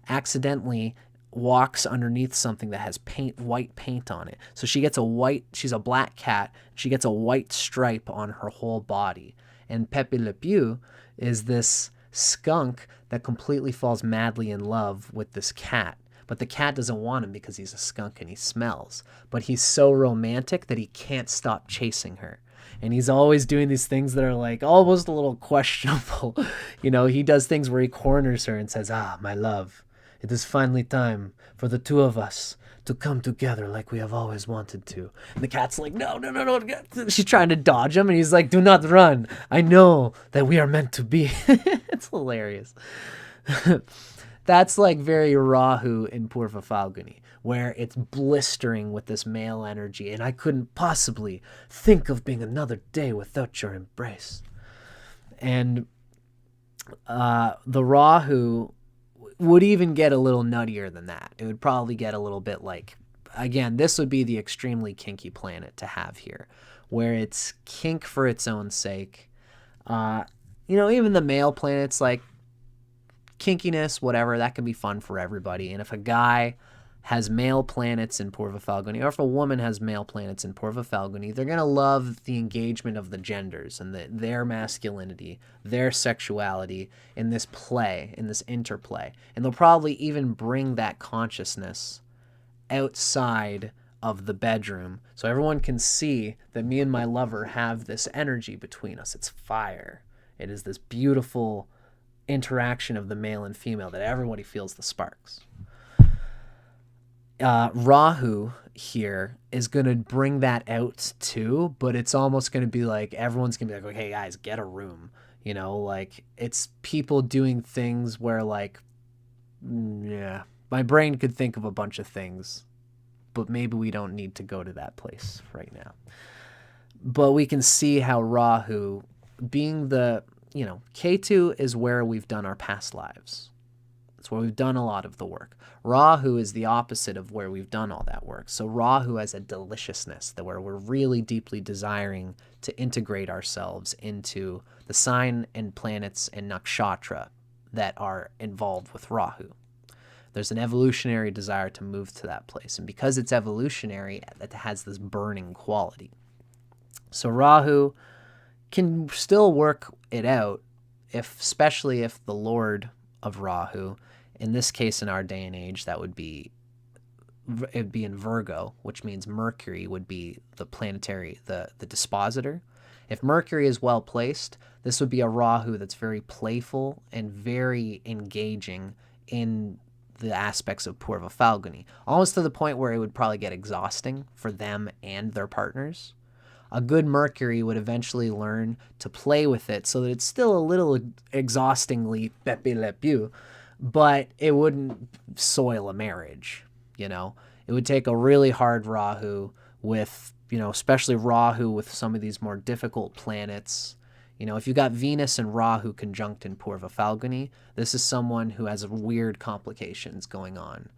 A: accidentally walks underneath something that has white paint on it. So she's a black cat. She gets a white stripe on her whole body. And Pepe Le Pew is this skunk that completely falls madly in love with this cat. But the cat doesn't want him because he's a skunk and he smells. But he's so romantic that he can't stop chasing her. And he's always doing these things that are like almost a little questionable. He does things where he corners her and says, my love, it is finally time for the two of us to come together like we have always wanted to. And the cat's like, no. She's trying to dodge him, and he's like, do not run. I know that we are meant to be. It's hilarious. That's like very Rahu in Purva Phalguni, where it's blistering with this male energy, and I couldn't possibly think of being another day without your embrace. And the Rahu would even get a little nuttier than that. It would probably get a little bit like, again, this would be the extremely kinky planet to have here, where it's kink for its own sake. Even the male planets, like kinkiness, whatever, that can be fun for everybody. And if a guy has male planets in Purva Phalguni, or if a woman has male planets in Purva Phalguni, they're going to love the engagement of the genders and their masculinity, their sexuality in this play, in this interplay. And they'll probably even bring that consciousness outside of the bedroom so everyone can see that me and my lover have this energy between us. It's fire. It is this beautiful interaction of the male and female that everybody feels the sparks. Rahu here is going to bring that out too, but it's almost going to be like everyone's going to be like, okay, guys, get a room. Like it's people doing things where like, my brain could think of a bunch of things, but maybe we don't need to go to that place right now. But we can see how Rahu being Ketu is where we've done our past lives. It's where we've done a lot of the work. Rahu is the opposite of where we've done all that work. So Rahu has a deliciousness that where we're really deeply desiring to integrate ourselves into the sign and planets and nakshatra that are involved with Rahu. There's an evolutionary desire to move to that place. And because it's evolutionary, it has this burning quality. So Rahu can still work it out, especially if the Lord of Rahu, in this case in our day and age, it'd be in Virgo, which means Mercury would be the planetary, the dispositor. If Mercury is well placed, this would be a Rahu that's very playful and very engaging in the aspects of Purva Phalguni, almost to the point where it would probably get exhausting for them and their partners. A good Mercury would eventually learn to play with it so that it's still a little exhaustingly Pepe Le Pew, but it wouldn't soil a marriage, It would take a really hard Rahu with, especially Rahu with some of these more difficult planets. If you got Venus and Rahu conjunct in Purva Phalguni, this is someone who has weird complications going on.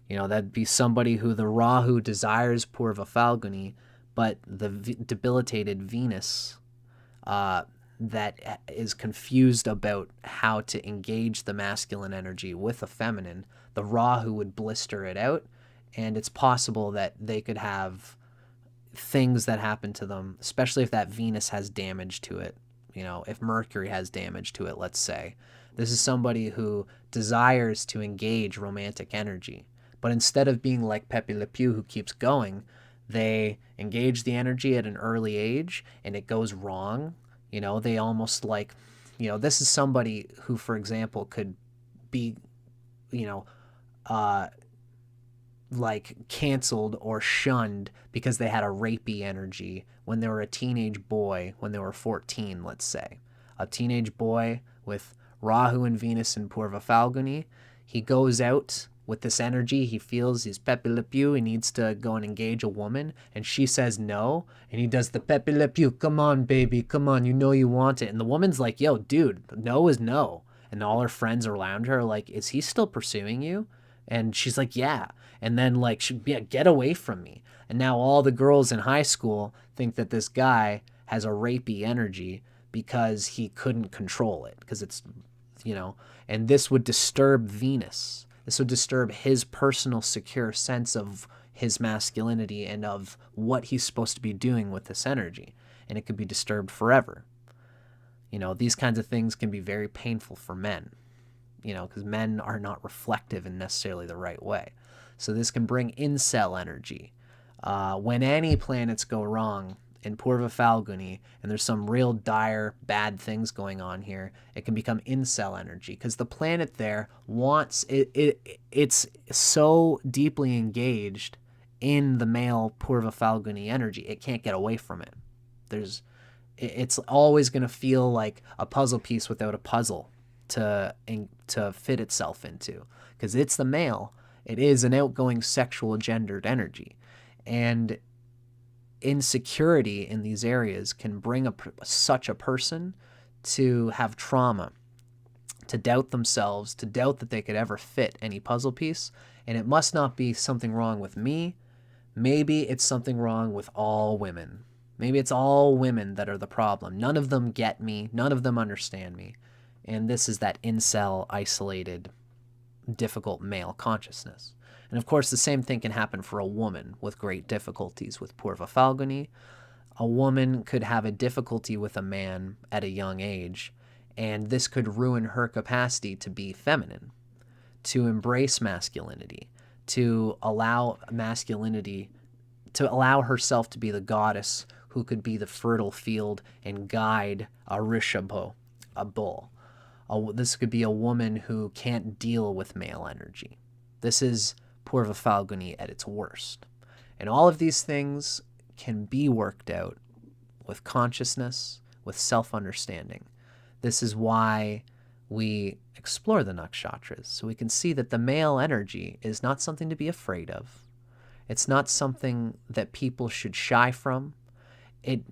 A: That'd be somebody who the Rahu desires Purva Phalguni, but the debilitated Venus that is confused about how to engage the masculine energy with the feminine, the Rahu would blister it out, and it's possible that they could have things that happen to them, especially if that Venus has damage to it. If Mercury has damage to it, let's say. This is somebody who desires to engage romantic energy, but instead of being like Pepe Le Pew who keeps going, they engage the energy at an early age and it goes wrong. They almost like, this is somebody who, for example, could be, like canceled or shunned because they had a rapey energy when they were a teenage boy, when they were 14, let's say. A teenage boy with Rahu and Venus and Purva Phalguni, he goes out with this energy, he feels he's Pepe Le Pew, he needs to go and engage a woman, and she says no, and he does the Pepe Le Pew, come on baby, come on, you know you want it, and the woman's like, yo dude, no is no, and all her friends around her are like, is he still pursuing you? And she's like, yeah. And then like, yeah, get away from me. And now all the girls in high school think that this guy has a rapey energy because he couldn't control it, because it's, and this would disturb Venus. This would disturb his personal secure sense of his masculinity and of what he's supposed to be doing with this energy. And it could be disturbed forever. These kinds of things can be very painful for men, because men are not reflective in necessarily the right way. So this can bring incel energy. When any planets go wrong in Purva Phalguni, and there's some real dire, bad things going on here, it can become incel energy, because the planet there wants, it's so deeply engaged in the male Purva Phalguni energy, it can't get away from it. It's always going to feel like a puzzle piece without a puzzle to fit itself into, because it's the male. It is an outgoing sexual gendered energy, and insecurity in these areas can bring such a person to have trauma, to doubt themselves, to doubt that they could ever fit any puzzle piece. And it must not be something wrong with me. Maybe it's something wrong with all women. Maybe it's all women that are the problem. None of them get me. None of them understand me. And this is that incel, isolated, difficult male consciousness. And of course, the same thing can happen for a woman with great difficulties with Purva Phalguni. A woman could have a difficulty with a man at a young age, and this could ruin her capacity to be feminine, to embrace masculinity, to allow masculinity, to allow herself to be the goddess who could be the fertile field and guide a rishabho, a bull. This could be a woman who can't deal with male energy. This is Purva Phalguni at its worst. And all of these things can be worked out with consciousness, with self-understanding. This is why we explore the nakshatras, so we can see that the male energy is not something to be afraid of. It's not something that people should shy from. It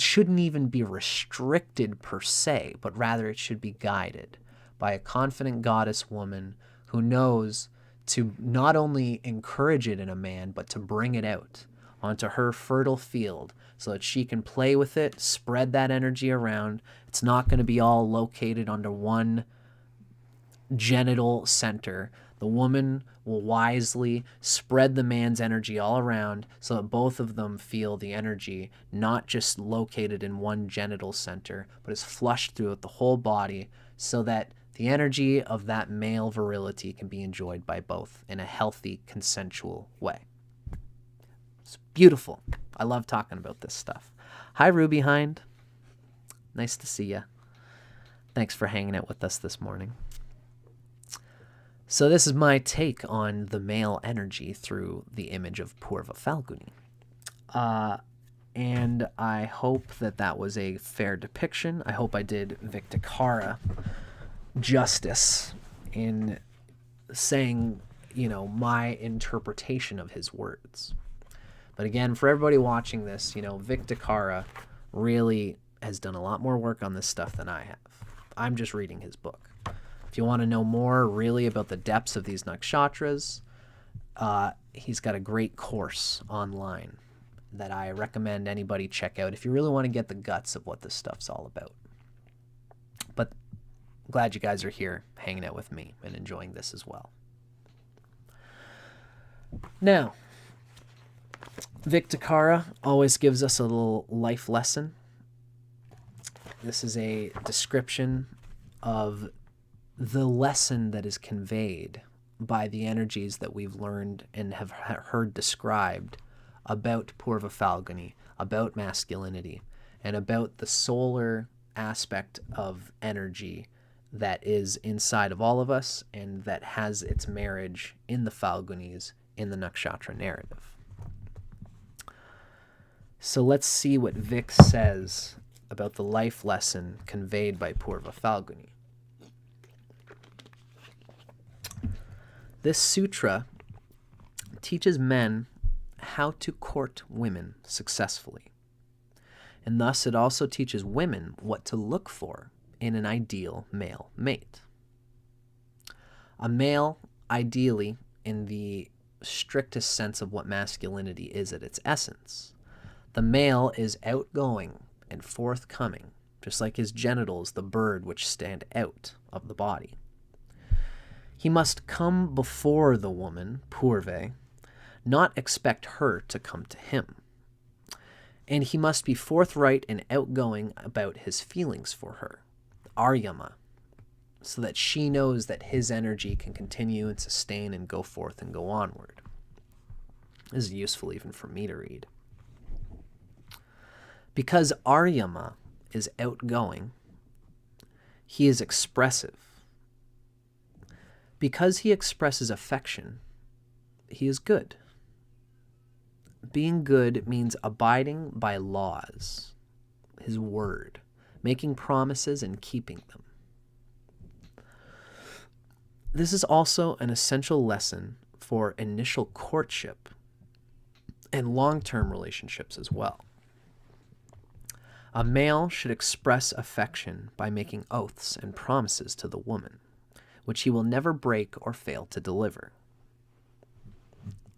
A: shouldn't even be restricted per se, but rather it should be guided by a confident goddess woman who knows to not only encourage it in a man, but to bring it out onto her fertile field so that she can play with it, spread that energy around. It's not going to be all located under one genital center. The woman will wisely spread the man's energy all around so that both of them feel the energy not just located in one genital center, but is flushed throughout the whole body so that the energy of that male virility can be enjoyed by both in a healthy, consensual way. It's beautiful. I love talking about this stuff. Hi, Ruby Hind. Nice to see you. Thanks for hanging out with us this morning. So this is my take on the male energy through the image of Purva Phalguni. And I hope that was a fair depiction. I hope I did Vic Dicara justice in saying, my interpretation of his words. But again, for everybody watching this, Vic Dicara really has done a lot more work on this stuff than I have. I'm just reading his book. If you want to know more really about the depths of these nakshatras, he's got a great course online that I recommend anybody check out if you really want to get the guts of what this stuff's all about. But glad you guys are here hanging out with me and enjoying this as well. Now, Vic Dicara always gives us a little life lesson. This is a description of the lesson that is conveyed by the energies that we've learned and have heard described about Purva Phalguni, about masculinity, and about the solar aspect of energy that is inside of all of us and that has its marriage in the Phalgunis in the nakshatra narrative. So let's see what Vic says about the life lesson conveyed by Purva Phalguni. This sutra teaches men how to court women successfully. And thus it also teaches women what to look for in an ideal male mate. A male, ideally, in the strictest sense of what masculinity is at its essence. The male is outgoing and forthcoming, just like his genitals, the bird which stand out of the body. He must come before the woman, Purve, not expect her to come to him. And he must be forthright and outgoing about his feelings for her, Aryaman, so that she knows that his energy can continue and sustain and go forth and go onward. This is useful even for me to read. Because Aryaman is outgoing, he is expressive. Because he expresses affection, he is good. Being good means abiding by laws, his word, making promises and keeping them. This is also an essential lesson for initial courtship and long-term relationships as well. A male should express affection by making oaths and promises to the woman, which he will never break or fail to deliver.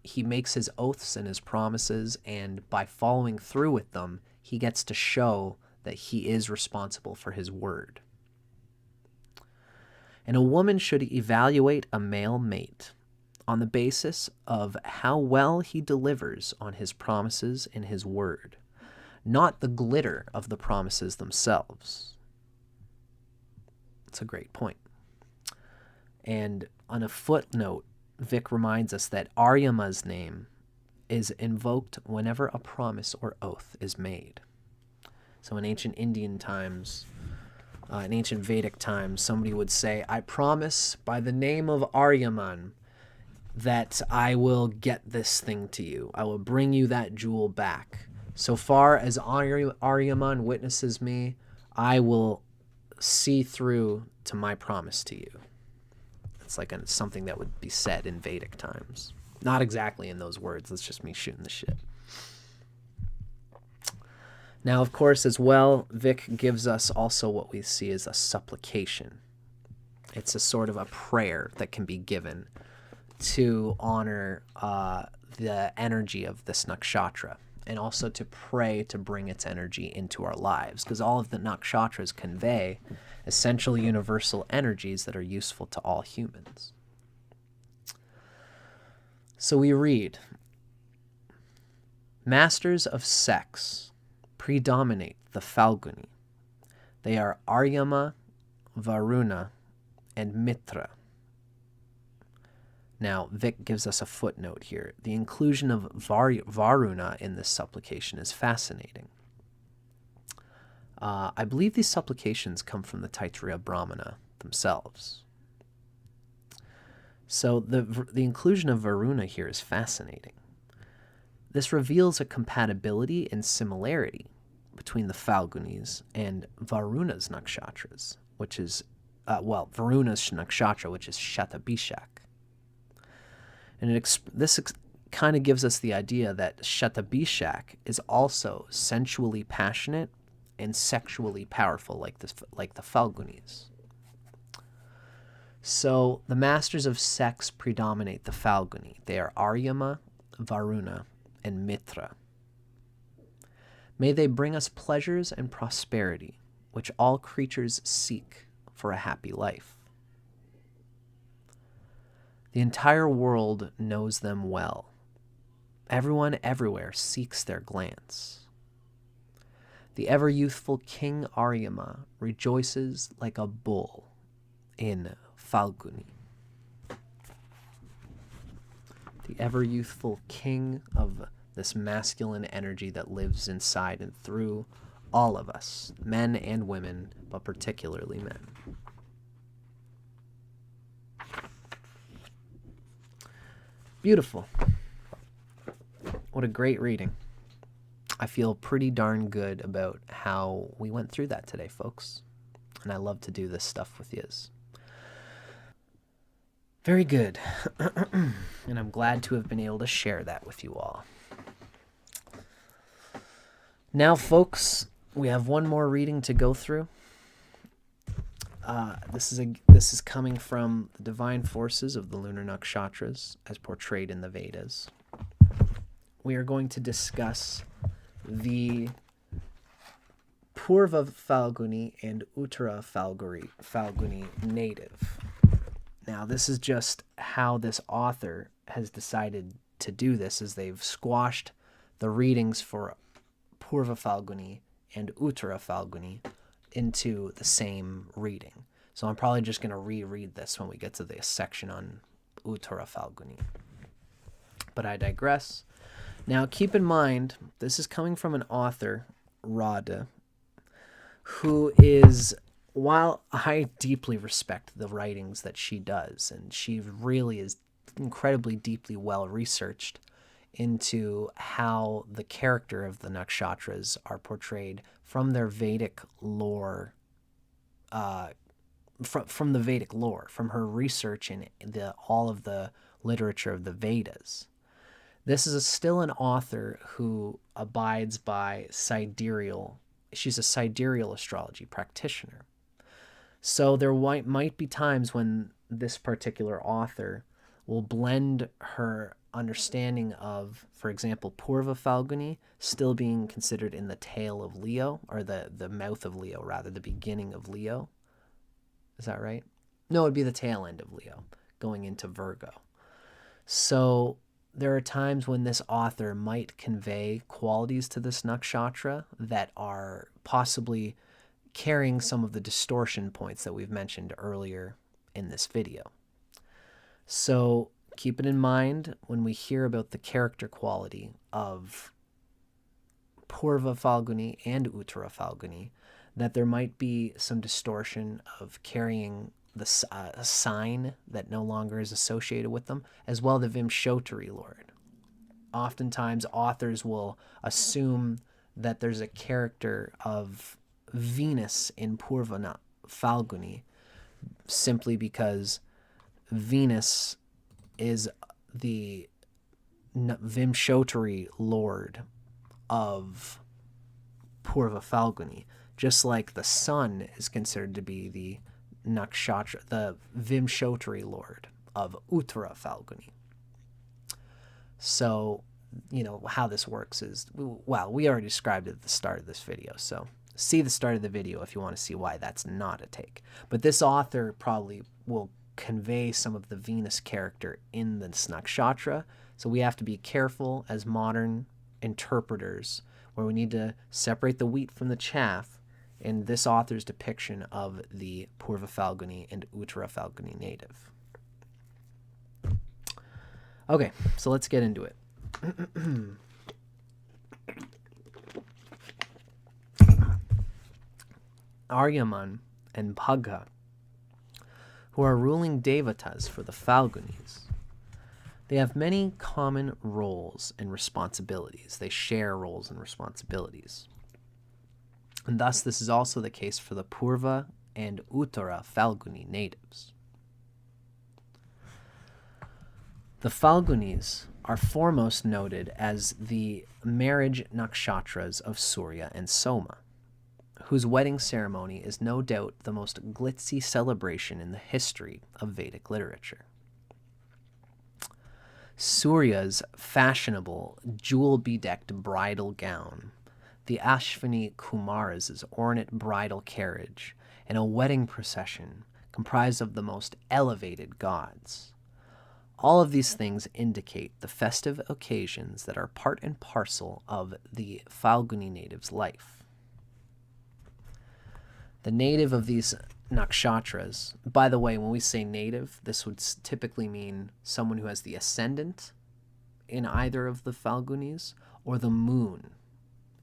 A: He makes his oaths and his promises, and by following through with them, he gets to show that he is responsible for his word. And a woman should evaluate a male mate on the basis of how well he delivers on his promises and his word, not the glitter of the promises themselves. That's a great point. And on a footnote, Vic reminds us that Aryaman's name is invoked whenever a promise or oath is made. So in ancient Indian times, in ancient Vedic times, somebody would say, I promise by the name of Aryaman that I will get this thing to you. I will bring you that jewel back. So far as Aryaman witnesses me, I will see through to my promise to you. It's like something that would be said in Vedic times. Not exactly in those words. That's just me shooting the shit. Now, of course, as well, Vic gives us also what we see as a supplication. It's a sort of a prayer that can be given to honor the energy of this nakshatra, and also to pray to bring its energy into our lives, because all of the nakshatras convey essential universal energies that are useful to all humans. So we read, masters of sex predominate the Phalguni. They are Aryaman, Varuna, and Mitra. Now, Vic gives us a footnote here. The inclusion of Varuna in this supplication is fascinating. I believe these supplications come from the Taittiriya Brahmana themselves. So the inclusion of Varuna here is fascinating. This reveals a compatibility and similarity between the Phalgunis and Varuna's nakshatras, which is, Varuna's nakshatra, which is Shatabhishak. And this kind of gives us the idea that Shatabhishak is also sensually passionate and sexually powerful, like the Phalgunis. So the masters of sex predominate the Phalguni. They are Aryaman, Varuna, and Mitra. May they bring us pleasures and prosperity, which all creatures seek for a happy life. The entire world knows them well. Everyone everywhere seeks their glance. The ever-youthful King Aryaman rejoices like a bull in Phalguni. The ever-youthful king of this masculine energy that lives inside and through all of us, men and women, but particularly men. Beautiful. What a great reading. I feel pretty darn good about how we went through that today, folks. And I love to do this stuff with yous. Very good. And I'm glad to have been able to share that with you all. Now, folks, we have one more reading to go through. This is coming from the divine forces of the Lunar Nakshatras as portrayed in the Vedas. We are going to discuss the Purva Phalguni and Uttara Phalguni native. Now, this is just how this author has decided to do this, is they've squashed the readings for Purva Phalguni and Uttara Phalguni into the same reading. So I'm probably just going to reread this when we get to the section on Uttara Phalguni. But I digress. Now, keep in mind, this is coming from an author, Radhe, who is, while I deeply respect the writings that she does, and she really is incredibly deeply well-researched into how the character of the nakshatras are portrayed from their Vedic lore, from the Vedic lore, from her research in all of the literature of the Vedas. This is still an author who abides by sidereal. She's a sidereal astrology practitioner. So there might be times when this particular author will blend her understanding of, for example, Purva Phalguni still being considered in the tail of Leo, or the mouth of Leo, rather, the beginning of Leo. Is that right? No, it'd be the tail end of Leo, going into Virgo. So there are times when this author might convey qualities to this nakshatra that are possibly carrying some of the distortion points that we've mentioned earlier in this video. So keep it in mind when we hear about the character quality of Purva Phalguni and Uttara Phalguni, that there might be some distortion of carrying a sign that no longer is associated with them, as well the Vimshotari Lord. Oftentimes, authors will assume that there's a character of Venus in Purva Phalguni simply because Venus is the Vimshotari Lord of Purva Phalguni, just like the sun is considered to be the nakshatra, the Vimshotari Lord of Uttara Phalguni. So, how this works is, well, we already described it at the start of this video, so see the start of the video if you want to see why that's not a take. But this author probably will convey some of the Venus character in this nakshatra, so we have to be careful as modern interpreters, where we need to separate the wheat from the chaff in this author's depiction of the Purva Phalguni and Uttara Phalguni native. Okay, so let's get into it. Aryaman and Bhaga, who are ruling devatas for the Phalgunis, they have many common roles and responsibilities. They share roles and responsibilities. And thus, this is also the case for the Purva and Uttara Phalguni natives. The Phalgunis are foremost noted as the marriage nakshatras of Surya and Soma, whose wedding ceremony is no doubt the most glitzy celebration in the history of Vedic literature. Surya's fashionable, jewel-bedecked bridal gown, the Ashvini Kumaras' ornate bridal carriage, and a wedding procession comprised of the most elevated gods. All of these things indicate the festive occasions that are part and parcel of the Phalguni native's life. The native of these nakshatras, by the way, when we say native, this would typically mean someone who has the ascendant in either of the Phalgunis or the moon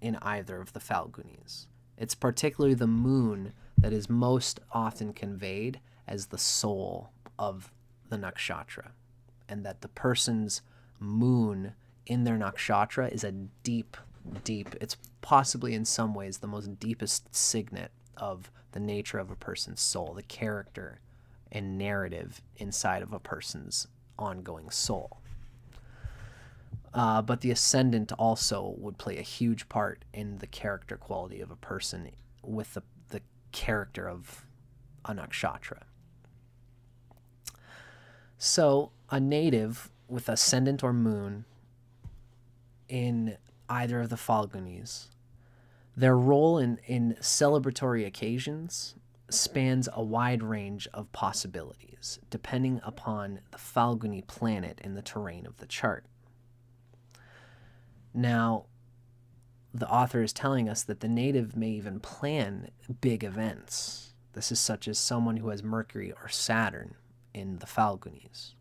A: in either of the Phalgunis. It's particularly the moon that is most often conveyed as the soul of the nakshatra, and that the person's moon in their nakshatra is a deep, it's possibly in some ways the most deepest signet of the nature of a person's soul, the character and narrative inside of a person's ongoing soul. But the ascendant also would play a huge part in the character quality of a person with the character of a nakshatra. So a native with ascendant or moon in either of the Phalgunis, their role in celebratory occasions spans a wide range of possibilities, depending upon the Phalguni planet in the terrain of the chart. Now, the author is telling us that the native may even plan big events. This is such as someone who has Mercury or Saturn in the Phalgunis.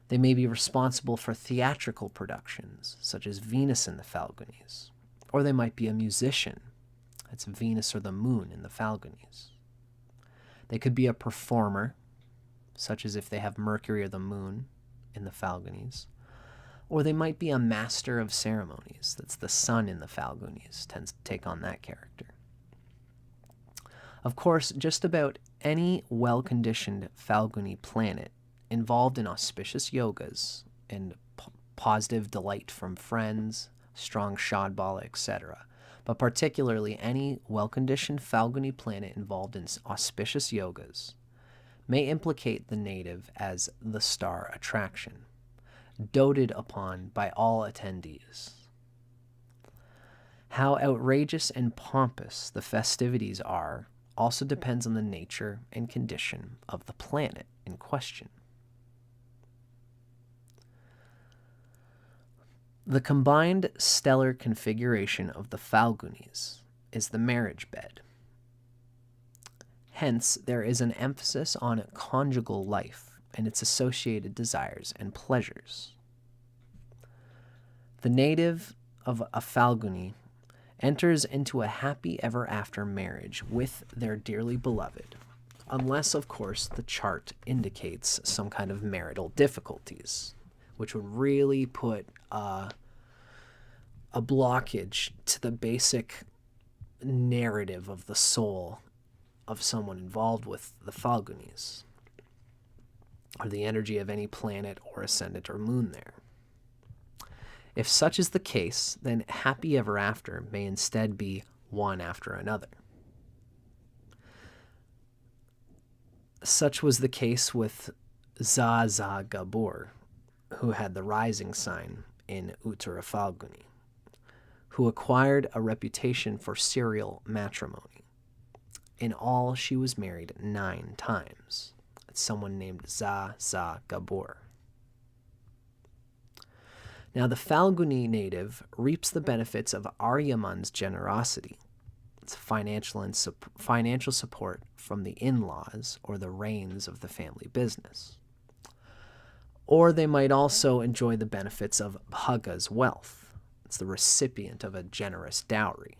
A: They may be responsible for theatrical productions, such as Venus in the Phalgunis. Or they might be a musician. That's Venus or the moon in the Phalgunis. They could be a performer, such as if they have Mercury or the moon in the Phalgunis. Or they might be a master of ceremonies. That's the sun in the Phalgunis, tends to take on that character. Of course, just about any well-conditioned Phalguni planet involved in auspicious yogas and positive delight from friends, strong shadbala, etc., but particularly any well-conditioned Phalguni planet involved in auspicious yogas may implicate the native as the star attraction, doted upon by all attendees. How outrageous and pompous the festivities are also depends on the nature and condition of the planet in question. The combined stellar configuration of the Phalgunis is the marriage bed. Hence, there is an emphasis on conjugal life and its associated desires and pleasures. The native of a Phalguni enters into a happy ever after marriage with their dearly beloved, unless, of course, the chart indicates some kind of marital difficulties, which would really put a blockage to the basic narrative of the soul of someone involved with the Phalgunis, or the energy of any planet or ascendant or moon there. If such is the case, then happy ever after may instead be one after another. Such was the case with Zsa Gabor, who had the rising sign in Uttara Phalguni, who acquired a reputation for serial matrimony. In all, she was married 9 times. It's someone named Zsa Gabor. Now, the Phalguni native reaps the benefits of Aryaman's generosity. It's financial support from the in-laws or the reins of the family business. Or they might also enjoy the benefits of bhaga's wealth. It's the recipient of a generous dowry.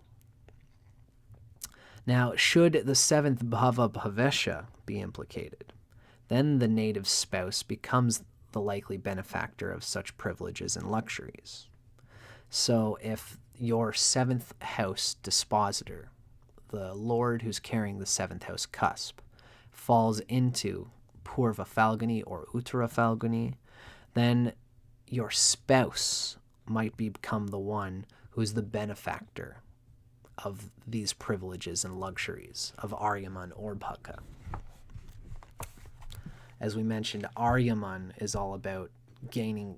A: Now, should the 7th bhava bhavesha be implicated, then the native spouse becomes the likely benefactor of such privileges and luxuries. So if your 7th house dispositor, the lord who's carrying the 7th house cusp, falls into Purva Phalguni or Uttara Phalguni, then your spouse might become the one who's the benefactor of these privileges and luxuries of Aryaman or bhaga. As we mentioned, Aryaman is all about gaining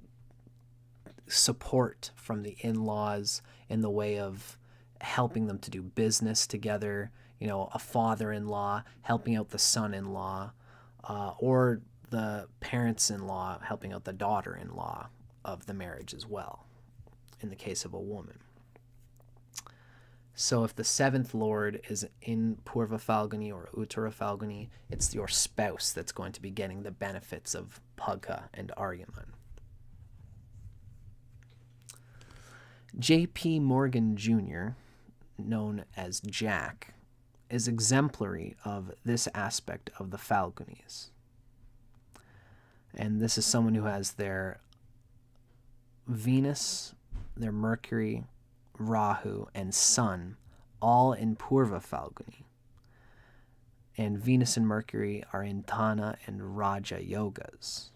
A: support from the in-laws in the way of helping them to do business together, a father-in-law helping out the son-in-law, or the parents-in-law helping out the daughter-in-law of the marriage as well, in the case of a woman. So if the 7th lord is in Purva Phalguni or Uttara Phalguni, it's your spouse that's going to be getting the benefits of bhaga and Aryaman. J.P. Morgan Jr., known as Jack, is exemplary of this aspect of the Phalgunis. And this is someone who has their Venus, their Mercury, Rahu, and Sun, all in Purva Phalguni. And Venus and Mercury are in Dana and Raja yogas.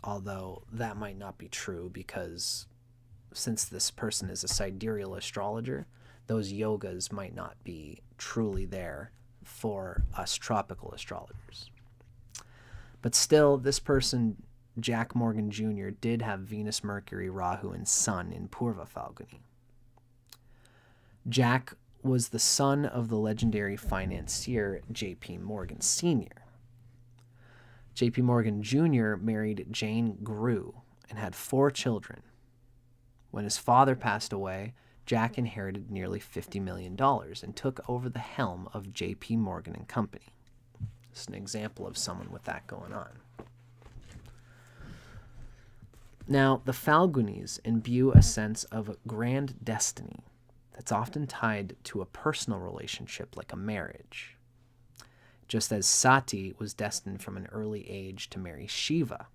A: Although that might not be true, because since this person is a sidereal astrologer, those yogas might not be truly there for us tropical astrologers. But still, this person, Jack Morgan Jr., did have Venus, Mercury, Rahu, and Sun in Purva Phalguni. Jack was the son of the legendary financier J.P. Morgan Sr. J.P. Morgan Jr. married Jane Grew and had 4 children. When his father passed away, Jack inherited nearly $50 million and took over the helm of J.P. Morgan and Company. This is an example of someone with that going on. Now, the Phalgunis imbue a sense of grand destiny that's often tied to a personal relationship like a marriage. Just as Sati was destined from an early age to marry Shiva.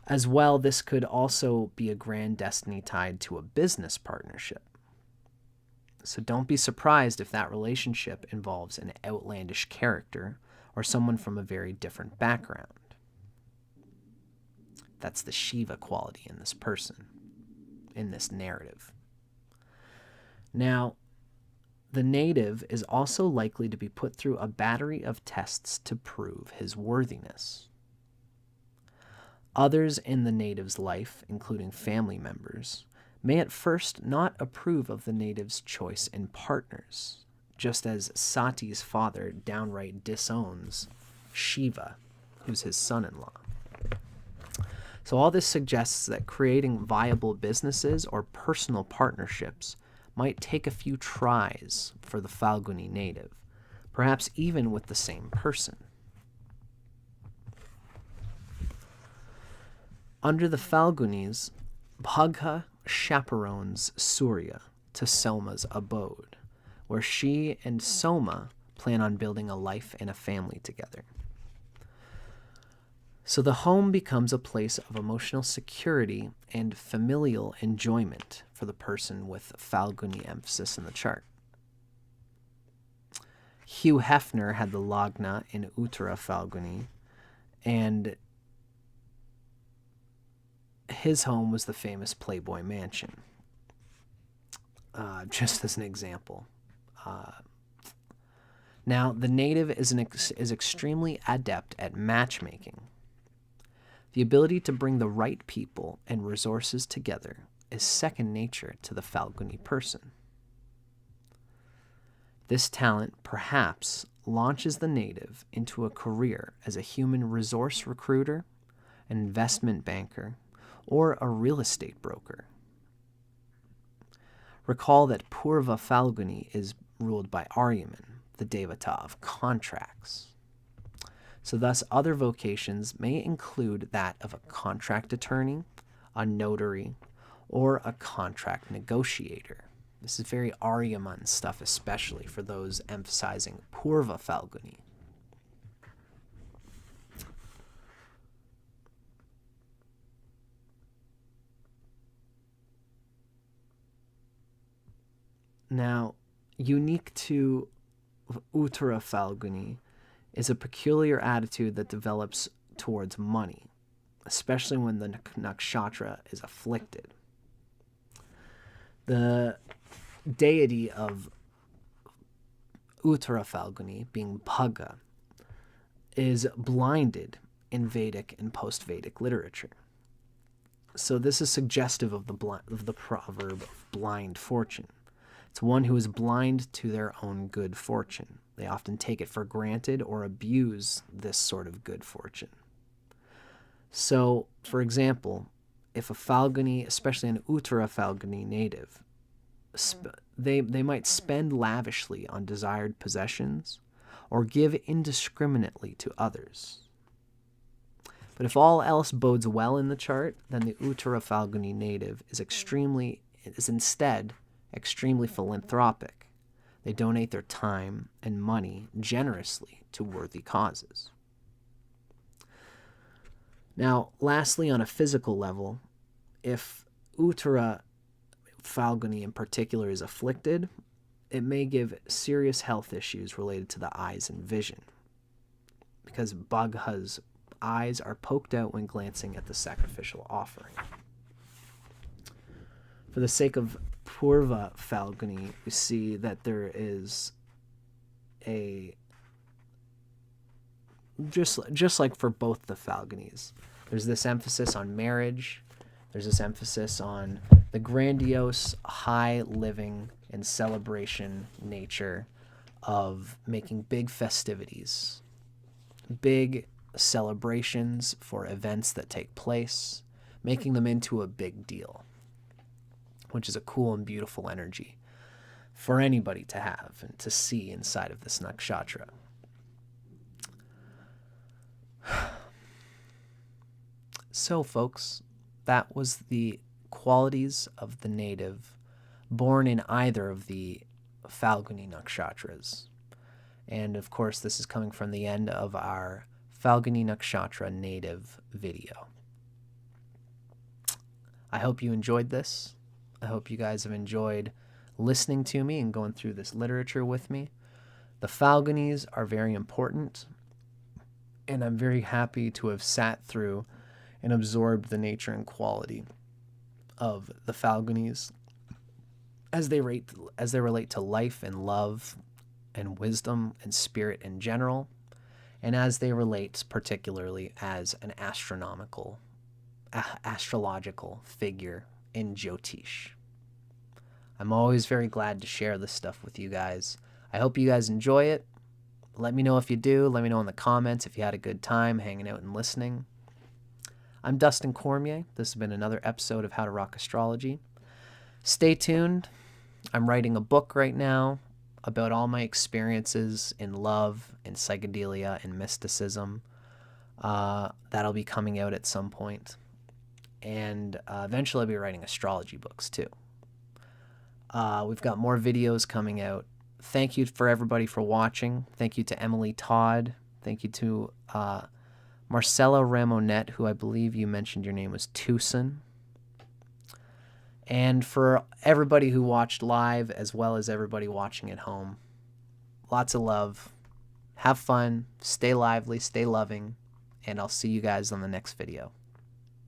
A: As well, this could also be a grand destiny tied to a business partnership. So don't be surprised if that relationship involves an outlandish character or someone from a very different background. That's the Shiva quality in this person, in this narrative. Now, the native is also likely to be put through a battery of tests to prove his worthiness. Others in the native's life, including family members, may at first not approve of the native's choice in partners, just as Sati's father downright disowns Shiva, who's his son-in-law. So all this suggests that creating viable businesses or personal partnerships might take a few tries for the Phalguni native, perhaps even with the same person. Under the Phalgunis, Bhaga chaperones Surya to Soma's abode, where she and Soma plan on building a life and a family together. So the home becomes a place of emotional security and familial enjoyment for the person with Phalguni emphasis in the chart. Hugh Hefner had the Lagna in Uttara Phalguni, and his home was the famous Playboy Mansion. Just as an example. Now, the native is extremely adept at matchmaking. The ability to bring the right people and resources together is second nature to the Phalguni person. This talent perhaps launches the native into a career as a human resource recruiter, an investment banker, or a real estate broker. Recall that Purva Phalguni is ruled by Aryaman, the devata of contracts. So thus other vocations may include that of a contract attorney, a notary, or a contract negotiator. This is very Aryaman stuff, especially for those emphasizing Purva Phalguni. Now, unique to Uttara Phalguni is a peculiar attitude that develops towards money, especially when the nakshatra is afflicted. The deity of Uttara Phalguni, being bhaga, is blinded in Vedic and post-Vedic literature. So this is suggestive of the proverb of blind fortune. It's one who is blind to their own good fortune. They often take it for granted or abuse this sort of good fortune. So, for example, if a Phalguni, especially an Uttara Phalguni native, they might spend lavishly on desired possessions or give indiscriminately to others. But if all else bodes well in the chart, then the Uttara Phalguni native is instead extremely philanthropic. They donate their time and money generously to worthy causes. Now, lastly, on a physical level, if Uttara Phalguni in particular is afflicted, it may give serious health issues related to the eyes and vision, because bhaga's eyes are poked out when glancing at the sacrificial offering. For the sake of Purva Phalguni, we see that there is a, just like for both the Phalgunis, there's this emphasis on marriage, there's this emphasis on the grandiose, high living and celebration nature of making big festivities, big celebrations for events that take place, making them into a big deal, which is a cool and beautiful energy for anybody to have and to see inside of this nakshatra. So, folks, that was the qualities of the native born in either of the Phalguni Nakshatras. And, of course, this is coming from the end of our Phalguni Nakshatra native video. I hope you enjoyed this. I hope you guys have enjoyed listening to me and going through this literature with me. The Phalgunis are very important, and I'm very happy to have sat through and absorbed the nature and quality of the Phalgunis as they relate to life and love and wisdom and spirit in general, and as they relate particularly as an astrological figure in Jyotish. I'm always very glad to share this stuff with you guys. I hope you guys enjoy it. Let me know if you do. Let me know in the comments if you had a good time hanging out and listening. I'm Dustin Cormier. This has been another episode of How to Rock Astrology. Stay tuned. I'm writing a book right now about all my experiences in love and psychedelia and mysticism. That'll be coming out at some point. And eventually I'll be writing astrology books too. We've got more videos coming out. Thank you for everybody for watching. Thank you to Emily Todd. Thank you to Marcella Ramonet, who I believe you mentioned your name was Tucson. And for everybody who watched live, as well as everybody watching at home, lots of love. Have fun. Stay lively. Stay loving. And I'll see you guys on the next video.